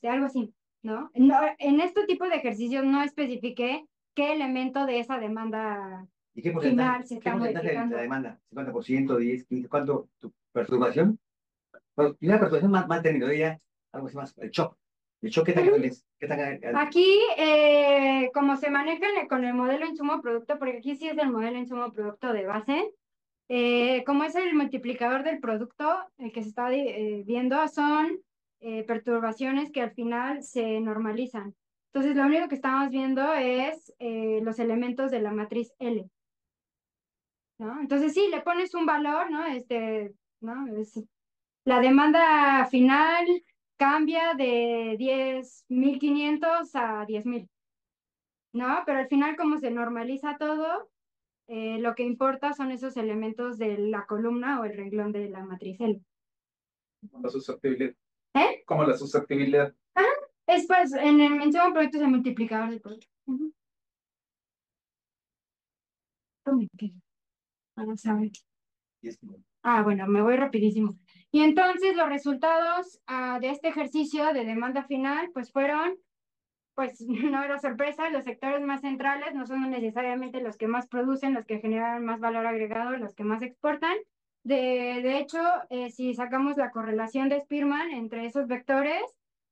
algo así, ¿no? No, en este tipo de ejercicios no especifiqué qué elemento de esa demanda ¿Y qué final se qué está porcentaje de modificando. la demanda? ¿50%, 10, 15? ¿Cuánto? ¿Tu perturbación? Bueno, y una perturbación más término, ya algo así más, el shock. ¿El shock qué tan grande es? ¿Qué tan grande? Aquí, como se maneja con el modelo insumo-producto, porque aquí sí es el modelo insumo-producto de base, como es el multiplicador del producto, el que se está viendo, son perturbaciones que al final se normalizan. Entonces, lo único que estamos viendo es los elementos de la matriz L, ¿no? Entonces, sí, le pones un valor, ¿no? ¿No? La demanda final cambia de 10.500 a 10.000, ¿no? Pero al final, como se normaliza todo, lo que importa son esos elementos de la columna o el renglón de la matriz L. La susceptibilidad. ¿Eh? Como la susceptibilidad. Es pues, en el mencionado producto es el multiplicador del producto. Ujú. Tome, ¿qué? Vamos a ver. Bueno, me voy rapidísimo. Y entonces los resultados de este ejercicio de demanda final, pues fueron, pues no era sorpresa, los sectores más centrales no son necesariamente los que más producen, los que generan más valor agregado, los que más exportan. De hecho, si sacamos la correlación de Spearman entre esos vectores,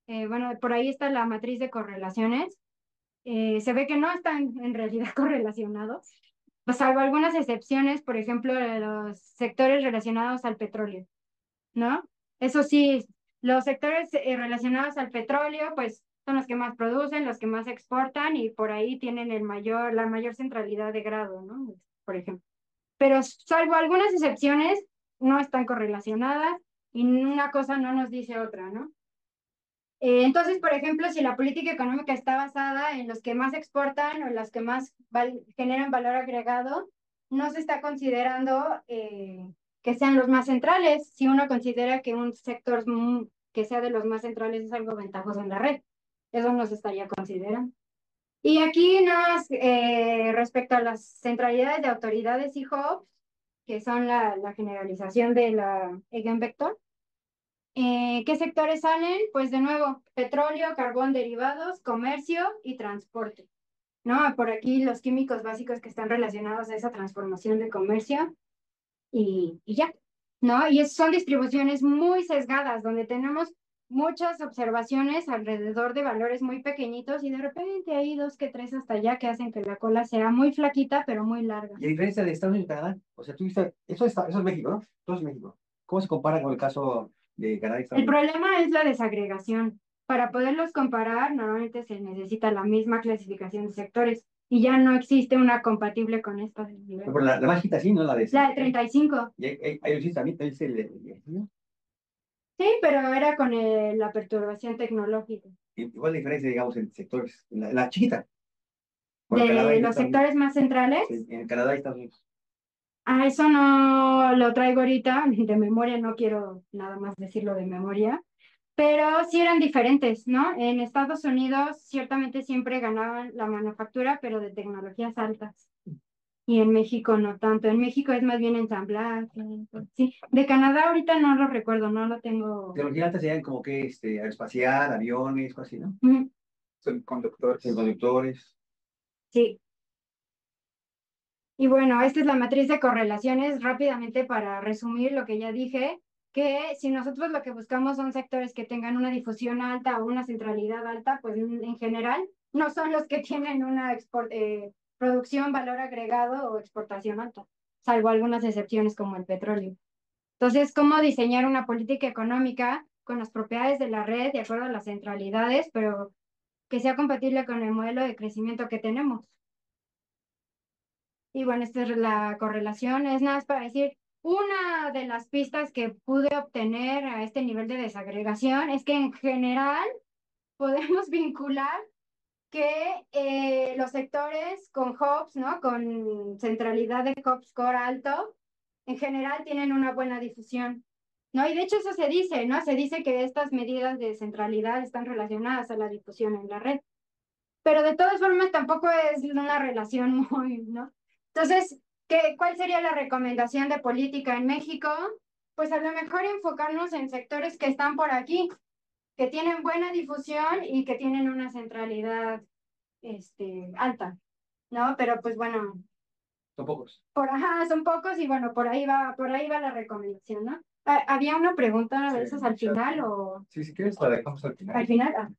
bueno, por ahí está la matriz de correlaciones, se ve que no están en realidad correlacionados, pues salvo algunas excepciones, por ejemplo, de los sectores relacionados al petróleo, ¿no? Eso sí, los sectores relacionados al petróleo, pues son los que más producen, los que más exportan y por ahí tienen la mayor centralidad de grado, ¿no? Por ejemplo. Pero salvo algunas excepciones, no están correlacionadas y una cosa no nos dice otra, ¿no? Entonces, por ejemplo, si la política económica está basada en los que más exportan o en los que más generan valor agregado, no se está considerando que sean los más centrales. Si uno considera que un sector que sea de los más centrales es algo ventajoso en la red, eso no se estaría considerando. Y aquí nada más respecto a las centralidades de autoridades y hubs, que son la generalización de la Eigenvector. ¿Qué sectores salen? Pues de nuevo, petróleo, carbón, derivados, comercio y transporte, ¿no? Por aquí los químicos básicos que están relacionados a esa transformación de comercio y ya, ¿no? Y son distribuciones muy sesgadas, donde tenemos muchas observaciones alrededor de valores muy pequeñitos y de repente hay dos que tres hasta allá que hacen que la cola sea muy flaquita, pero muy larga. Y a diferencia de Estados Unidos y Canadá, o sea, tú viste, eso es México, ¿no? Todo es México. ¿Cómo se compara con el caso de Canadá y Estados El Unidos? problema es la desagregación. Para poderlos comparar, normalmente se necesita la misma clasificación de sectores y ya no existe una compatible con esta del nivel. Pero la mágica sí, ¿no? La de La de 35. Y ahí sí también, ahí sí, ¿no? Sí, pero era con la perturbación tecnológica. Igual la diferencia, digamos, en sectores, la chiquita. Bueno, Canadá De y los Estados Unidos. sectores más centrales, Sí, en Canadá y Estados Unidos. eso no lo traigo ahorita, de memoria, no quiero nada más decirlo de memoria, pero sí eran diferentes, ¿no? En Estados Unidos ciertamente siempre ganaban la manufactura, pero de tecnologías altas. Y en México no tanto. En México es más bien ensamblaje. Sí. De Canadá ahorita no lo recuerdo, no lo tengo. Tecnología alta serían como que aeroespacial, aviones, cosas así, ¿no? Ujú. Son conductores. Conductores. Sí. Y bueno, esta es la matriz de correlaciones rápidamente para resumir lo que ya dije. que si nosotros lo que buscamos son sectores que tengan una difusión alta o una centralidad alta, pues en general no son los que tienen una producción, valor agregado o exportación alta, salvo algunas excepciones como el petróleo. Entonces, ¿cómo diseñar una política económica con las propiedades de la red de acuerdo a las centralidades, pero que sea compatible con el modelo de crecimiento que tenemos? Y bueno, esta es la correlación, es nada más para decir, una de las pistas que pude obtener a este nivel de desagregación es que en general podemos vincular que los sectores con hubs, ¿no? Con centralidad de hub score alto, en general tienen una buena difusión, ¿no? Y de hecho eso se dice, ¿no? Se dice que estas medidas de centralidad están relacionadas a la difusión en la red. Pero de todas formas tampoco es una relación muy, ¿no? Entonces, ¿cuál sería la recomendación de política en México? Pues a lo mejor enfocarnos en sectores que están por aquí, que tienen buena difusión y que tienen una centralidad alta, ¿no? Pero pues bueno, Son pocos. son pocos y bueno, por ahí va la recomendación, ¿no? ¿Había una pregunta de Sí, esas al final o Sí, si quieres la dejamos al final. al final?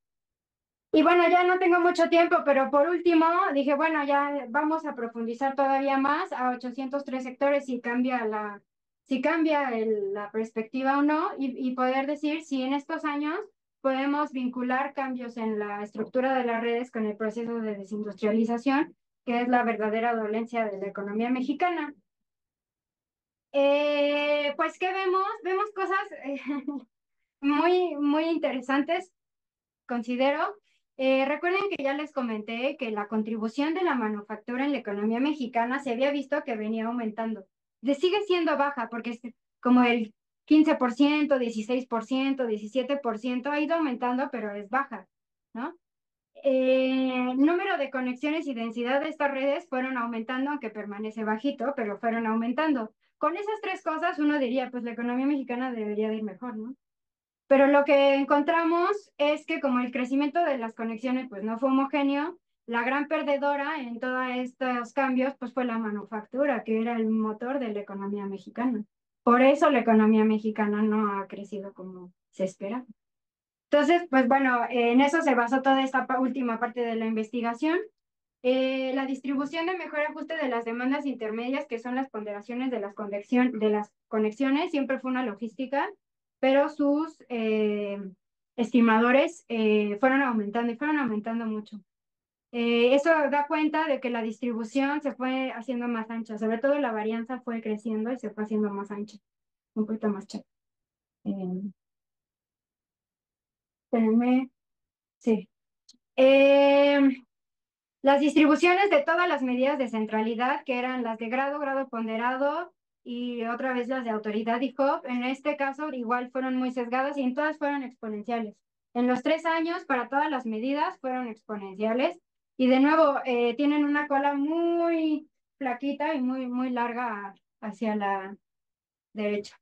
Y bueno, ya no tengo mucho tiempo, pero por último dije, bueno, ya vamos a profundizar todavía más a 803 sectores si cambia la perspectiva o no, y poder decir si en estos años podemos vincular cambios en la estructura de las redes con el proceso de desindustrialización, que es la verdadera dolencia de la economía mexicana. Pues, ¿qué vemos? Vemos cosas muy interesantes, considero. Recuerden que ya les comenté que la contribución de la manufactura en la economía mexicana se había visto que venía aumentando. Sigue siendo baja porque es como el 15%, 16%, 17%, ha ido aumentando, pero es baja, ¿no? Número de conexiones y densidad de estas redes fueron aumentando, aunque permanece bajito, pero fueron aumentando. Con esas tres cosas uno diría, pues la economía mexicana debería de ir mejor, ¿no? Pero lo que encontramos es que como el crecimiento de las conexiones pues no fue homogéneo, la gran perdedora en todos estos cambios pues fue la manufactura, que era el motor de la economía mexicana. Por eso la economía mexicana no ha crecido como se espera. Entonces, pues bueno, en eso se basó toda esta última parte de la investigación. La distribución de mejor ajuste de las demandas intermedias, que son las ponderaciones de las conexiones, siempre fue una logística, pero sus estimadores fueron aumentando y fueron aumentando mucho. Eso da cuenta de que la distribución se fue haciendo más ancha, sobre todo la varianza fue creciendo y se fue haciendo más ancha, un poquito más chica. Espérenme, sí. Las distribuciones de todas las medidas de centralidad, que eran las de grado, grado ponderado y otra vez las de autoridad y hub, en este caso igual fueron muy sesgadas y en todas fueron exponenciales. En los 3 años, para todas las medidas, fueron exponenciales y de nuevo tienen una cola muy flaquita y muy larga hacia la derecha.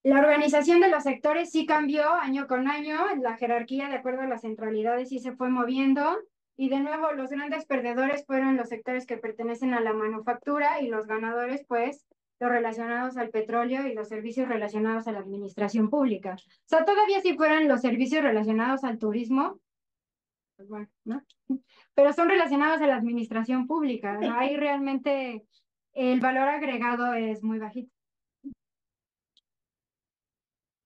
La organización de los sectores sí cambió año con año, la jerarquía de acuerdo a las centralidades sí se fue moviendo y de nuevo los grandes perdedores fueron los sectores que pertenecen a la manufactura y los ganadores pues los relacionados al petróleo y los servicios relacionados a la administración pública. O sea, todavía si fueran los servicios relacionados al turismo, pues bueno, ¿no? Pero son relacionados a la administración pública, ¿no? Ahí realmente el valor agregado es muy bajito.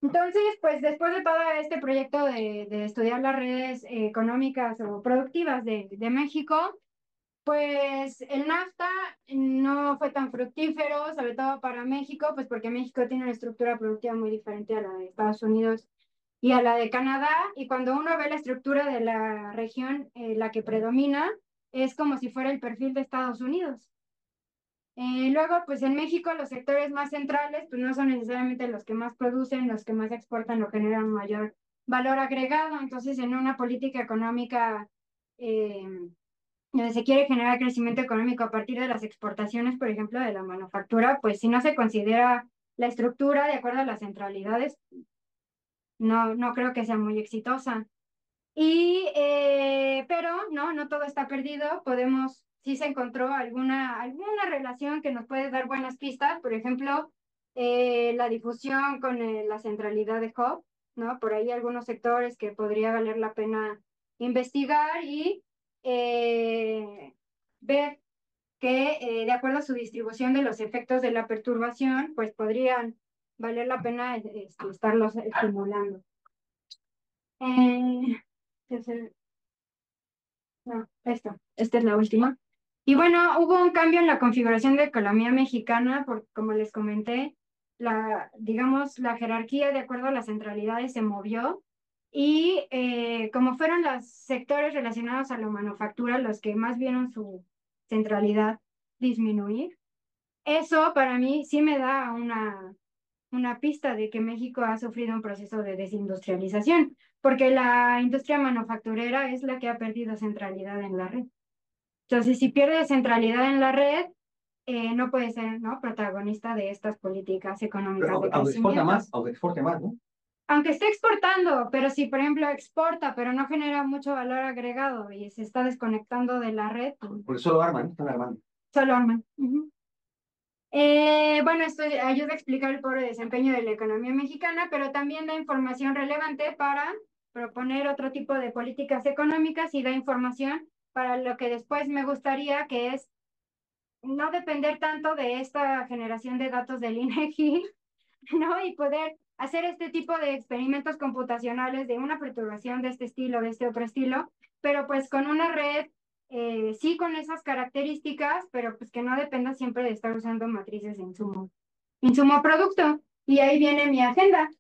Entonces, pues después de todo este proyecto de estudiar las redes económicas o productivas de México, pues el NAFTA no fue tan fructífero, sobre todo para México, pues porque México tiene una estructura productiva muy diferente a la de Estados Unidos y a la de Canadá, y cuando uno ve la estructura de la región, la que predomina, es como si fuera el perfil de Estados Unidos. Luego, pues en México los sectores más centrales, pues no son necesariamente los que más producen, los que más exportan o generan mayor valor agregado. Entonces, en una política económica donde se quiere generar crecimiento económico a partir de las exportaciones, por ejemplo, de la manufactura, pues si no se considera la estructura de acuerdo a las centralidades, no creo que sea muy exitosa. Pero no todo está perdido. Sí se encontró alguna relación que nos puede dar buenas pistas. Por ejemplo, la difusión con la centralidad de Hub, ¿no? Por ahí algunos sectores que podría valer la pena investigar y ver que de acuerdo a su distribución de los efectos de la perturbación, pues podrían valer la pena estarlos estimulando. Entonces, no, esta es la última. Y bueno, hubo un cambio en la configuración de economía mexicana, porque como les comenté, digamos, la jerarquía de acuerdo a las centralidades se movió y como fueron los sectores relacionados a la manufactura los que más vieron su centralidad disminuir, eso para mí sí me da una pista de que México ha sufrido un proceso de desindustrialización, porque la industria manufacturera es la que ha perdido centralidad en la red. Entonces, si pierde centralidad en la red, no puede ser, ¿no?, protagonista de estas políticas económicas de Aunque exporta crecimiento. más, aunque exporte más, ¿no? Aunque esté exportando, pero si, por ejemplo, exporta, pero no genera mucho valor agregado y se está desconectando de la red, pues, Porque solo arman, ¿no? Están armando. solo arman. Ujú. Bueno, esto ayuda a explicar el pobre desempeño de la economía mexicana, pero también da información relevante para proponer otro tipo de políticas económicas y da información para lo que después me gustaría, que es no depender tanto de esta generación de datos del INEGI, ¿no? Y poder hacer este tipo de experimentos computacionales de una perturbación de este estilo, de este otro estilo, pero pues con una red, sí con esas características, pero pues que no dependa siempre de estar usando matrices de insumo producto. Y ahí viene mi agenda,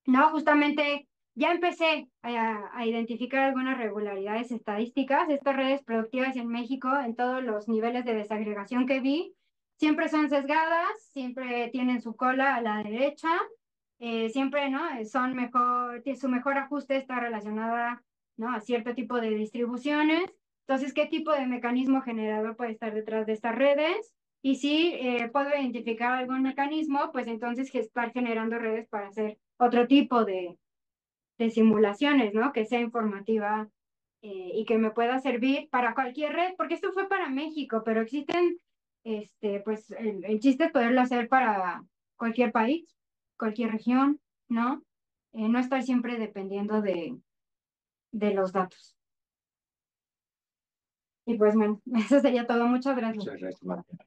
¿no? Justamente ya empecé a identificar algunas regularidades estadísticas. Estas redes productivas en México, en todos los niveles de desagregación que vi, siempre son sesgadas, siempre tienen su cola a la derecha, siempre, ¿no? Son mejor, su mejor ajuste está relacionada, ¿no?, a cierto tipo de distribuciones. Entonces, ¿qué tipo de mecanismo generador puede estar detrás de estas redes? Y si puedo identificar algún mecanismo, pues entonces estar generando redes para hacer otro tipo de simulaciones, ¿no? Que sea informativa y que me pueda servir para cualquier red, porque esto fue para México, pero existen, pues el chiste es poderlo hacer para cualquier país, cualquier región, ¿no? No estar siempre dependiendo de los datos. Y pues bueno, eso sería todo. Muchas gracias. Muchas gracias, Marta.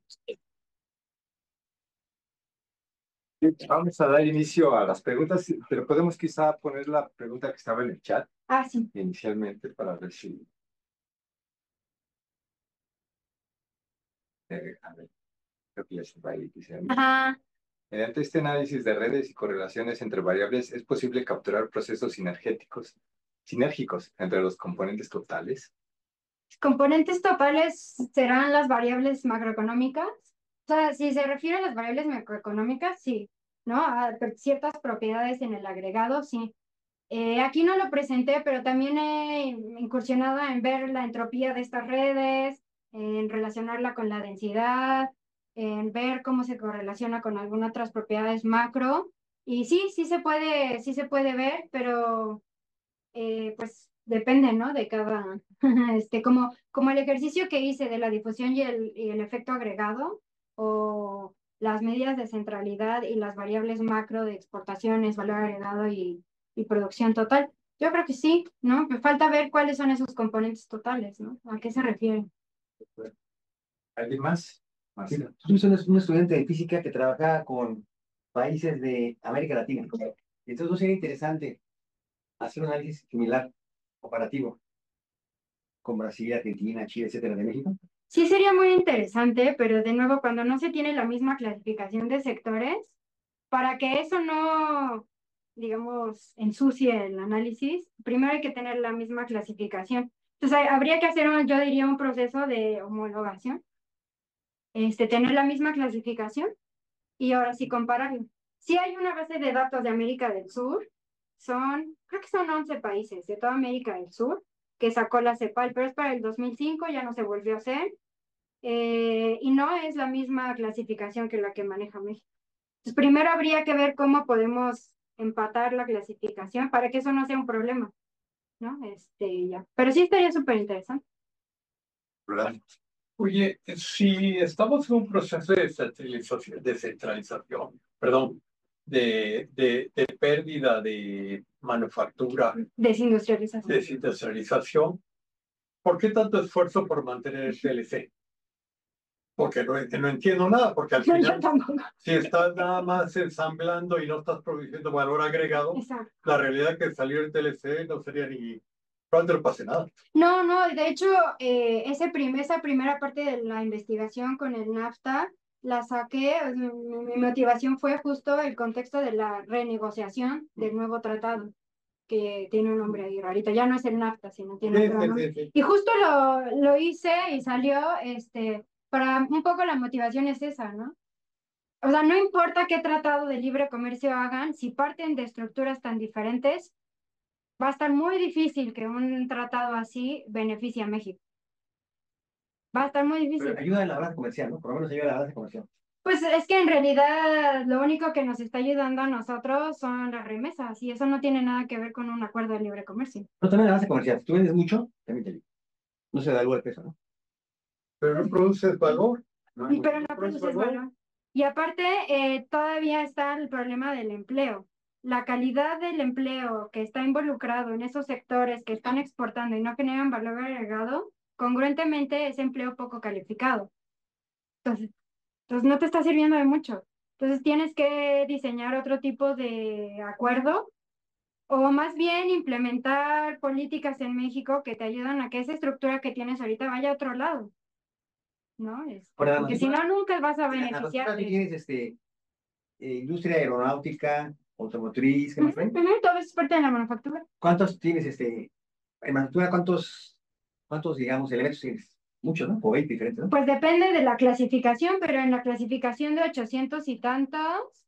Vamos a dar inicio a las preguntas, pero podemos quizá poner la pregunta que estaba en el chat Ah, sí. inicialmente para ver si... a ver, creo que ya se va a ir, dice. Ajá. Mediante este análisis de redes y correlaciones entre variables, es posible capturar procesos sinérgicos entre los componentes totales. Componentes totales serán las variables macroeconómicas. O sea, si se refiere a las variables macroeconómicas, sí, ¿no? A ciertas propiedades en el agregado, sí. Aquí no lo presenté, pero también he incursionado en ver la entropía de estas redes, en relacionarla con la densidad, en ver cómo se correlaciona con algunas otras propiedades macro. Y sí, sí se puede ver, pero pues depende, ¿no? De cada, como el ejercicio que hice de la difusión y el efecto agregado, o las medidas de centralidad y las variables macro de exportaciones, valor agregado y producción total. Yo creo que sí, ¿no? Me falta ver cuáles son esos componentes totales, ¿no? ¿A qué se refieren? ¿Alguien más? Sí, Marcelo. tú eres un estudiante de física que trabaja con países de América Latina. Entonces, ¿no sería interesante hacer un análisis similar, comparativo, con Brasil, Argentina, Chile, etcétera, de México? Sí, sería muy interesante, pero de nuevo, cuando no se tiene la misma clasificación de sectores, para que eso no, digamos, ensucie el análisis, primero hay que tener la misma clasificación. Entonces, habría que hacer, yo diría, un proceso de homologación, tener la misma clasificación y ahora sí compararlo. Si hay una base de datos de América del Sur, creo que son 11 países de toda América del Sur que sacó la CEPAL, pero es para el 2005, ya no se volvió a hacer, y no es la misma clasificación que la que maneja México. Entonces, primero habría que ver cómo podemos empatar la clasificación para que eso no sea un problema, ¿no? Ya. Pero sí estaría súper interesante. Roland. Oye, si estamos en un proceso de descentralización, perdón, de pérdida de manufactura, Desindustrialización. desindustrialización, ¿por qué tanto esfuerzo por mantener el TLC? Porque no entiendo nada, porque al Yo final, tampoco. si estás nada más ensamblando y no estás produciendo valor agregado, Exacto. la realidad es que salir el TLC no sería ni, probablemente no pase nada. No, no, de hecho, esa primera parte de la investigación con el NAFTA la saqué, mi motivación fue justo el contexto de la renegociación del nuevo tratado, que tiene un nombre ahí rarito, ya no es el NAFTA, sino tiene otro nombre. Sí. Y justo lo hice y salió, para un poco la motivación es esa, ¿no? O sea, no importa qué tratado de libre comercio hagan, si parten de estructuras tan diferentes, va a estar muy difícil que un tratado así beneficie a México. Va a estar muy difícil. Pero ayuda en la balanza comercial, ¿no? Por lo menos ayuda en la balanza comercial. Pues es que en realidad lo único que nos está ayudando a nosotros son las remesas y eso no tiene nada que ver con un acuerdo de libre comercio. No, también la balanza comercial. Si tú vendes mucho, también te ayuda. No se da algo el peso, ¿no? Pero no produces valor. Pero no produces valor. Y aparte, todavía está el problema del empleo. La calidad del empleo que está involucrado en esos sectores que están exportando y no generan valor agregado, congruentemente es empleo poco calificado. Entonces no te está sirviendo de mucho. Entonces tienes que diseñar otro tipo de acuerdo o más bien implementar políticas en México que te ayudan a que esa estructura que tienes ahorita vaya a otro lado, ¿no? Ahora, Porque si no, nunca vas a tú beneficiarte. tienes industria aeronáutica, automotriz, ¿qué más traen? Todo eso es parte de la manufactura. ¿Cuántos tienes en manufactura, cuántos, digamos, elementos tienes? Muchos, ¿no? O 20 diferentes, ¿no? Pues depende de la clasificación, pero en la clasificación de 800 y tantos,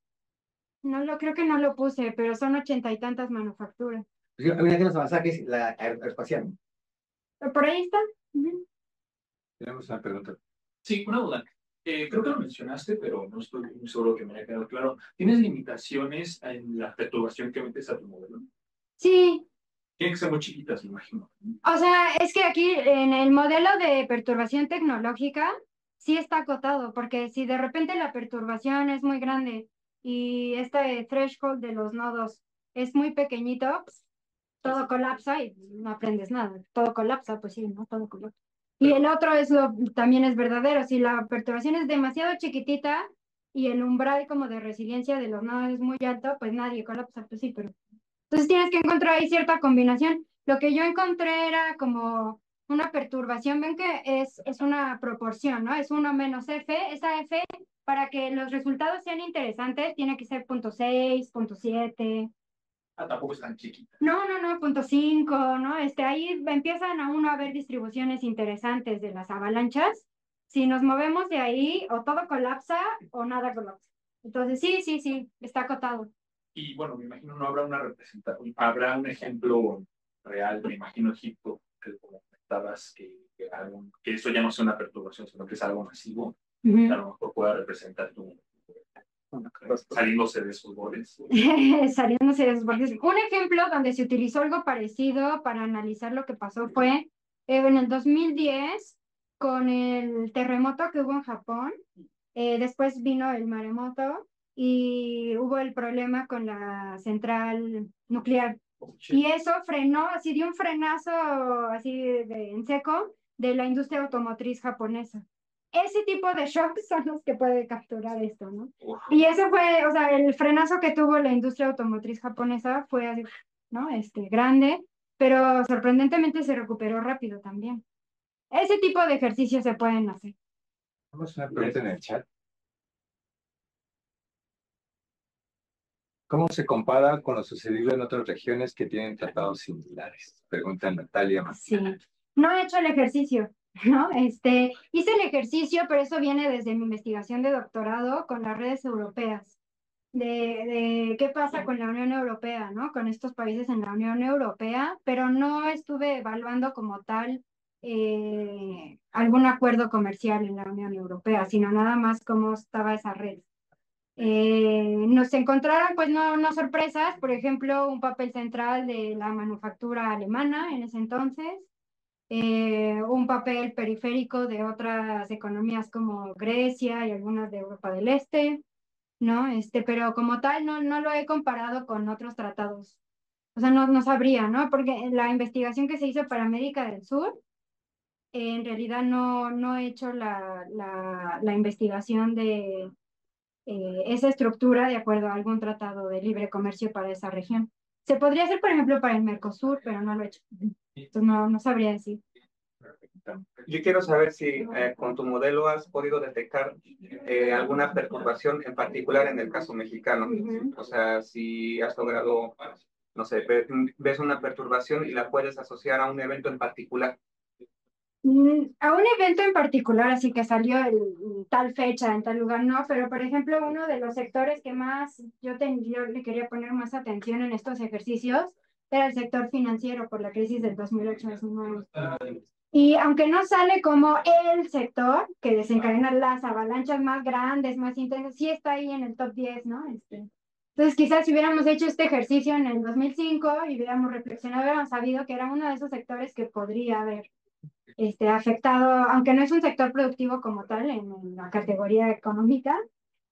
creo que no lo puse, pero son 80 y tantas manufacturas. Pues, hay una que nos avanzada que es la aeroespacial, ¿no? Pero por ahí está. Ujú. Tenemos una pregunta. Sí, una duda. Creo que lo mencionaste, pero no estoy muy seguro que me haya quedado claro. ¿Tienes limitaciones en la perturbación que metes a tu modelo? Sí, Tienen que ser muy chiquitas, me imagino. o sea, es que aquí en el modelo de perturbación tecnológica sí está acotado, porque si de repente la perturbación es muy grande y este threshold de los nodos es muy pequeñito, pues, todo colapsa y no aprendes nada. Todo colapsa, pues sí, ¿no? Todo colapsa. Y el otro también es verdadero. Si la perturbación es demasiado chiquitita y el umbral como de resiliencia de los nodos es muy alto, pues nadie colapsa, pues sí, pero entonces tienes que encontrar ahí cierta combinación. Lo que yo encontré era como una perturbación, ven que es una proporción, ¿no? Es 1 menos F. Esa F, para que los resultados sean interesantes, tiene que ser 0.6, 0.7. Ah, tampoco es tan chiquita. No, 0.5, ¿no? Ahí empiezan a uno a ver distribuciones interesantes de las avalanchas. Si nos movemos de ahí, o todo colapsa o nada colapsa. Entonces, sí, está acotado. Y bueno, me imagino no habrá una representación, habrá un ejemplo real, me imagino Egipto, que como comentabas, que eso ya no es una perturbación, sino que es algo masivo, que a lo mejor pueda representar saliéndose de esos bordes. Saliéndose de esos bordes. Un ejemplo donde se utilizó algo parecido para analizar lo que pasó fue en el 2010 con el terremoto que hubo en Japón. Después vino el maremoto y hubo el problema con la central nuclear. Y eso frenó, así dio un frenazo así en seco de la industria automotriz japonesa. Ese tipo de shocks son los que puede capturar esto, ¿no? Y eso fue, o sea, el frenazo que tuvo la industria automotriz japonesa fue así, ¿no? Grande, pero sorprendentemente se recuperó rápido también. Ese tipo de ejercicios se pueden hacer. Tenemos una pregunta en el chat. ¿Cómo se compara con lo sucedido en otras regiones que tienen tratados similares? Pregunta Natalia. Sí, no he hecho el ejercicio, ¿no? Hice el ejercicio, pero eso viene desde mi investigación de doctorado con las redes europeas, de qué pasa con la Unión Europea, ¿no? Con estos países en la Unión Europea, pero no estuve evaluando como tal algún acuerdo comercial en la Unión Europea, sino nada más cómo estaba esa red. Nos encontraron, pues no sorpresas, por ejemplo, un papel central de la manufactura alemana en ese entonces, un papel periférico de otras economías como Grecia y algunas de Europa del Este, ¿no? Pero como tal no lo he comparado con otros tratados. O sea, no sabría, ¿no? Porque la investigación que se hizo para América del Sur, en realidad no he hecho la investigación de esa estructura de acuerdo a algún tratado de libre comercio para esa región. Se podría hacer, por ejemplo, para el Mercosur, pero no lo he hecho. Entonces no sabría decir. Yo quiero saber si con tu modelo has podido detectar alguna perturbación en particular en el caso mexicano. O sea, si has logrado, no sé, ves una perturbación y la puedes asociar a un evento en particular. A un evento en particular, así que salió en tal fecha, en tal lugar, no, pero por ejemplo, uno de los sectores que más yo le quería poner más atención en estos ejercicios era el sector financiero por la crisis del 2008-2009. Y aunque no sale como el sector que desencadena las avalanchas más grandes, más intensas, sí está ahí en el top 10, ¿no? Entonces, quizás si hubiéramos hecho este ejercicio en el 2005 y hubiéramos reflexionado, hubiéramos sabido que era uno de esos sectores que podría haber afectado, aunque no es un sector productivo como tal en la categoría económica,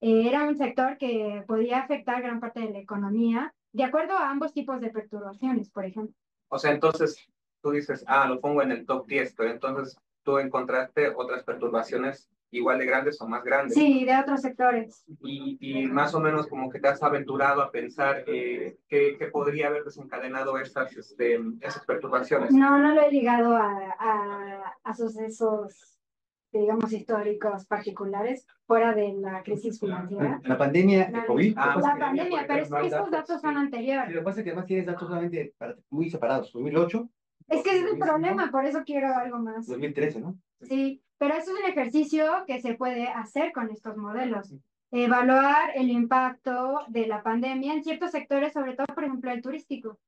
era un sector que podía afectar gran parte de la economía, de acuerdo a ambos tipos de perturbaciones, por ejemplo. O sea, entonces tú dices, lo pongo en el top 10, pero entonces tú encontraste otras perturbaciones igual de grandes o más grandes. Sí, de otros sectores. Y más o menos como que te has aventurado a pensar qué podría haber desencadenado esas perturbaciones. No lo he ligado a sucesos, digamos, históricos particulares fuera de la crisis financiera. La pandemia de COVID. La pandemia, pero estos datos son anteriores. Lo que pasa es que además tienes datos solamente muy separados. 2008. Es que ese es el problema, por eso quiero algo más. 2013, ¿no? Sí, pero eso es un ejercicio que se puede hacer con estos modelos. Evaluar el impacto de la pandemia en ciertos sectores, sobre todo, por ejemplo, el turístico.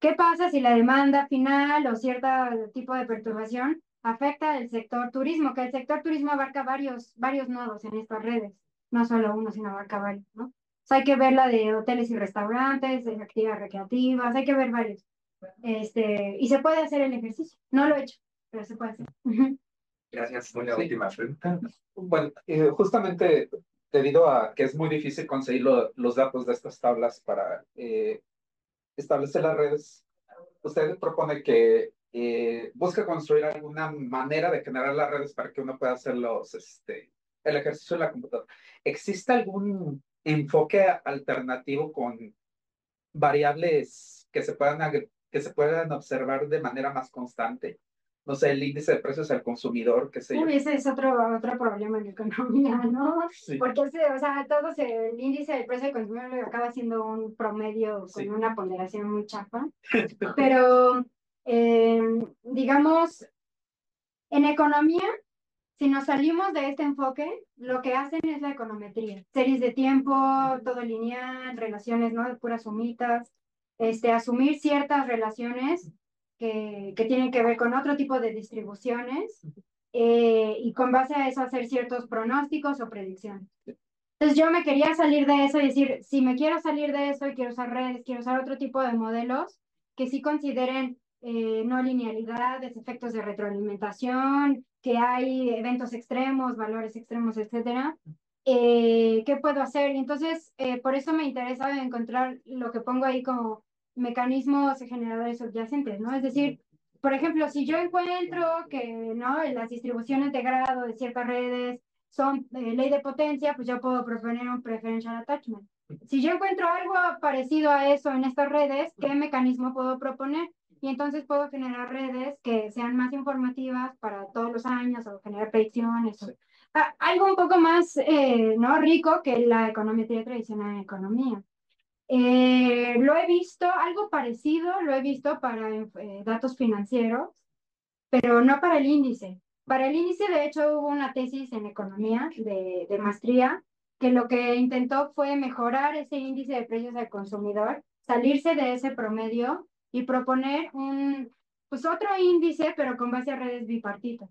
¿Qué pasa si la demanda final o cierto tipo de perturbación afecta el sector turismo? Que el sector turismo abarca varios nodos en estas redes, no solo uno, sino abarca varios, ¿no? O sea, hay que ver la de hoteles y restaurantes, de actividades recreativas, hay que ver varios. Y se puede hacer el ejercicio. No lo he hecho, pero se puede hacer. Gracias. Una última pregunta. Bueno, justamente debido a que es muy difícil conseguir los datos de estas tablas para establecer las redes, usted propone que busque construir alguna manera de generar las redes para que uno pueda hacer el ejercicio en la computadora. ¿Existe algún enfoque alternativo con variables que se puedan observar de manera más constante? No sé, el índice de precios al consumidor, qué sé yo. Uy, ese es otro problema en la economía, ¿no? Sí. Porque o sea, el índice del precio del consumidor acaba siendo un promedio con una ponderación muy chafa. Pero, digamos, en economía, si nos salimos de este enfoque, lo que hacen es la econometría. Series de tiempo, todo lineal, relaciones, ¿no? Puras sumitas. Asumir ciertas relaciones que tienen que ver con otro tipo de distribuciones y con base a eso hacer ciertos pronósticos o predicciones. Entonces yo me quería salir de eso y decir, si me quiero salir de eso y quiero usar redes, quiero usar otro tipo de modelos que sí consideren no linealidades, efectos de retroalimentación, que hay eventos extremos, valores extremos, etcétera. ¿Qué puedo hacer? Y entonces, por eso me interesa encontrar lo que pongo ahí como mecanismos generadores subyacentes, ¿no? Es decir, por ejemplo, si yo encuentro que, ¿no? Las distribuciones de grado de ciertas redes son ley de potencia, pues yo puedo proponer un preferential attachment. Si yo encuentro algo parecido a eso en estas redes, ¿qué mecanismo puedo proponer? Y entonces puedo generar redes que sean más informativas para todos los años o generar predicciones. Algo un poco más ¿no? rico que la econometría tradicional en economía. Lo he visto, algo parecido, lo he visto para datos financieros, pero no para el índice. Para el índice, de hecho, hubo una tesis en economía de maestría que lo que intentó fue mejorar ese índice de precios al consumidor, salirse de ese promedio y proponer pues otro índice, pero con base a redes bipartitas.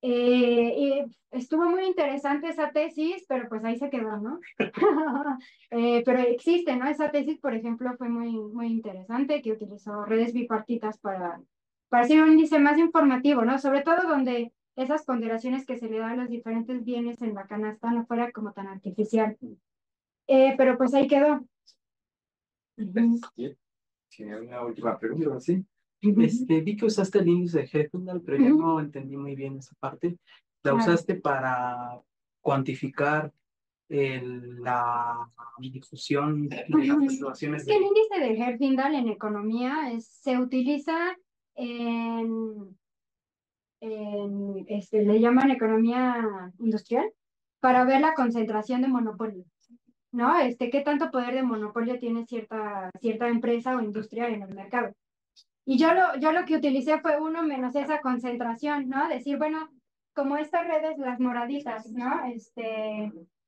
Y estuvo muy interesante esa tesis, pero pues ahí se quedó, ¿no? Pero existe, ¿no? Esa tesis, por ejemplo, fue muy interesante, que utilizó redes bipartitas para para ser un índice más informativo, ¿no? Sobre todo donde esas ponderaciones que se le dan a los diferentes bienes en la canasta no fuera como tan artificial. Pero pues ahí quedó. Si hay una última pregunta, ¿sí? Vi que usaste el índice de Herfindahl, pero yo no entendí muy bien esa parte. ¿La Claro. usaste para cuantificar la difusión de las fluctuaciones Es que el índice de Herfindahl en economía se utiliza le llaman economía industrial, para ver la concentración de monopolio, ¿no? ¿Qué tanto poder de monopolio tiene cierta empresa o industria en el mercado? Y yo lo que utilicé fue uno menos esa concentración, ¿no? Decir, bueno, como estas redes, las moraditas, ¿no?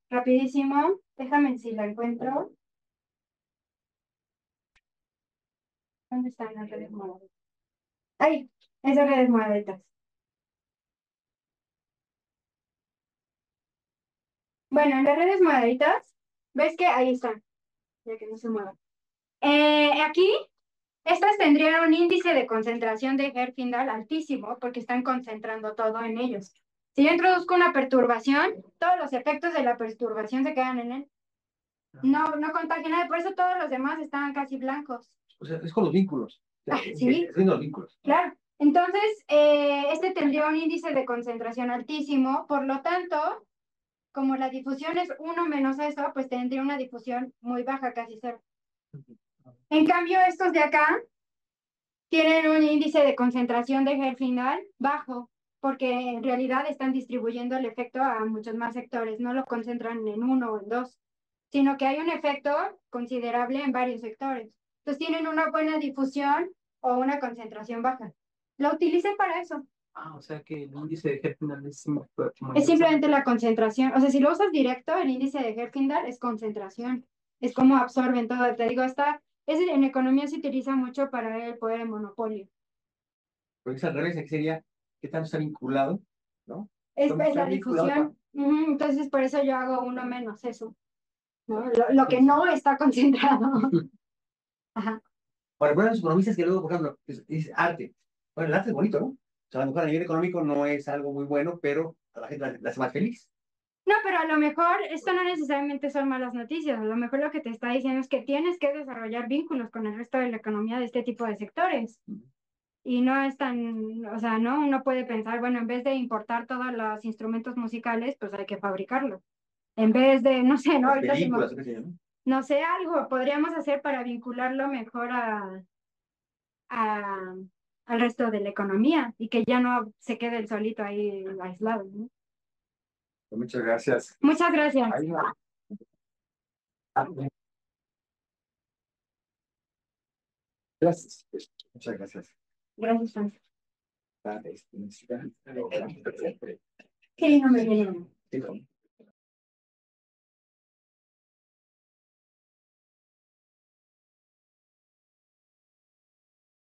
Rapidísimo, déjame si la encuentro. ¿Dónde están las redes moraditas? Ahí, esas redes moraditas. Bueno, en las redes moraditas, ves que ahí están, ya que no se muevan. Aquí, estas tendrían un índice de concentración de Herfindahl altísimo porque están concentrando todo en ellos. Si yo introduzco una perturbación, todos los efectos de la perturbación se quedan en él. No contagia nada, por eso todos los demás estaban casi blancos. O sea, es con los vínculos. Sí. Es con los vínculos. Claro. Entonces, tendría un índice de concentración altísimo, por lo tanto, como la difusión es 1 menos eso, pues tendría una difusión muy baja, casi cero. En cambio, estos de acá tienen un índice de concentración de Herfindahl bajo, porque en realidad están distribuyendo el efecto a muchos más sectores, no lo concentran en uno o en dos, sino que hay un efecto considerable en varios sectores. Entonces tienen una buena difusión o una concentración baja. Lo utilicé para eso. O sea que el índice de Herfindahl Es simplemente la concentración. O sea, si lo usas directo, el índice de Herfindahl es concentración. Es como absorben todo. Te digo, en economía se utiliza mucho para ver el poder de monopolio. Porque es al revés, aquí sería qué tanto está vinculado, ¿no? Es Está la vinculado difusión. Entonces, por eso yo hago uno menos eso. ¿No? Lo que no está concentrado. Ajá. Ahora, bueno, los economistas que luego, por ejemplo, es arte. Bueno, el arte es bonito, ¿no? O sea, a lo mejor a nivel económico no es algo muy bueno, pero a la gente la hace más feliz. No, pero a lo mejor esto no necesariamente son malas noticias. A lo mejor lo que te está diciendo es que tienes que desarrollar vínculos con el resto de la economía de este tipo de sectores. Y no es tan, o sea, ¿no? Uno puede pensar, bueno, en vez de importar todos los instrumentos musicales, pues hay que fabricarlos. En vez de, no sé, ¿no? Ahorita Películas, qué sé yo, ¿no? no sé, algo podríamos hacer para vincularlo mejor a, al resto de la economía y que ya no se quede el solito ahí aislado, ¿no? Muchas gracias. Muchas gracias. Gracias. Muchas gracias. Gracias, Francis. Ah, Sí, no me viene. Sí,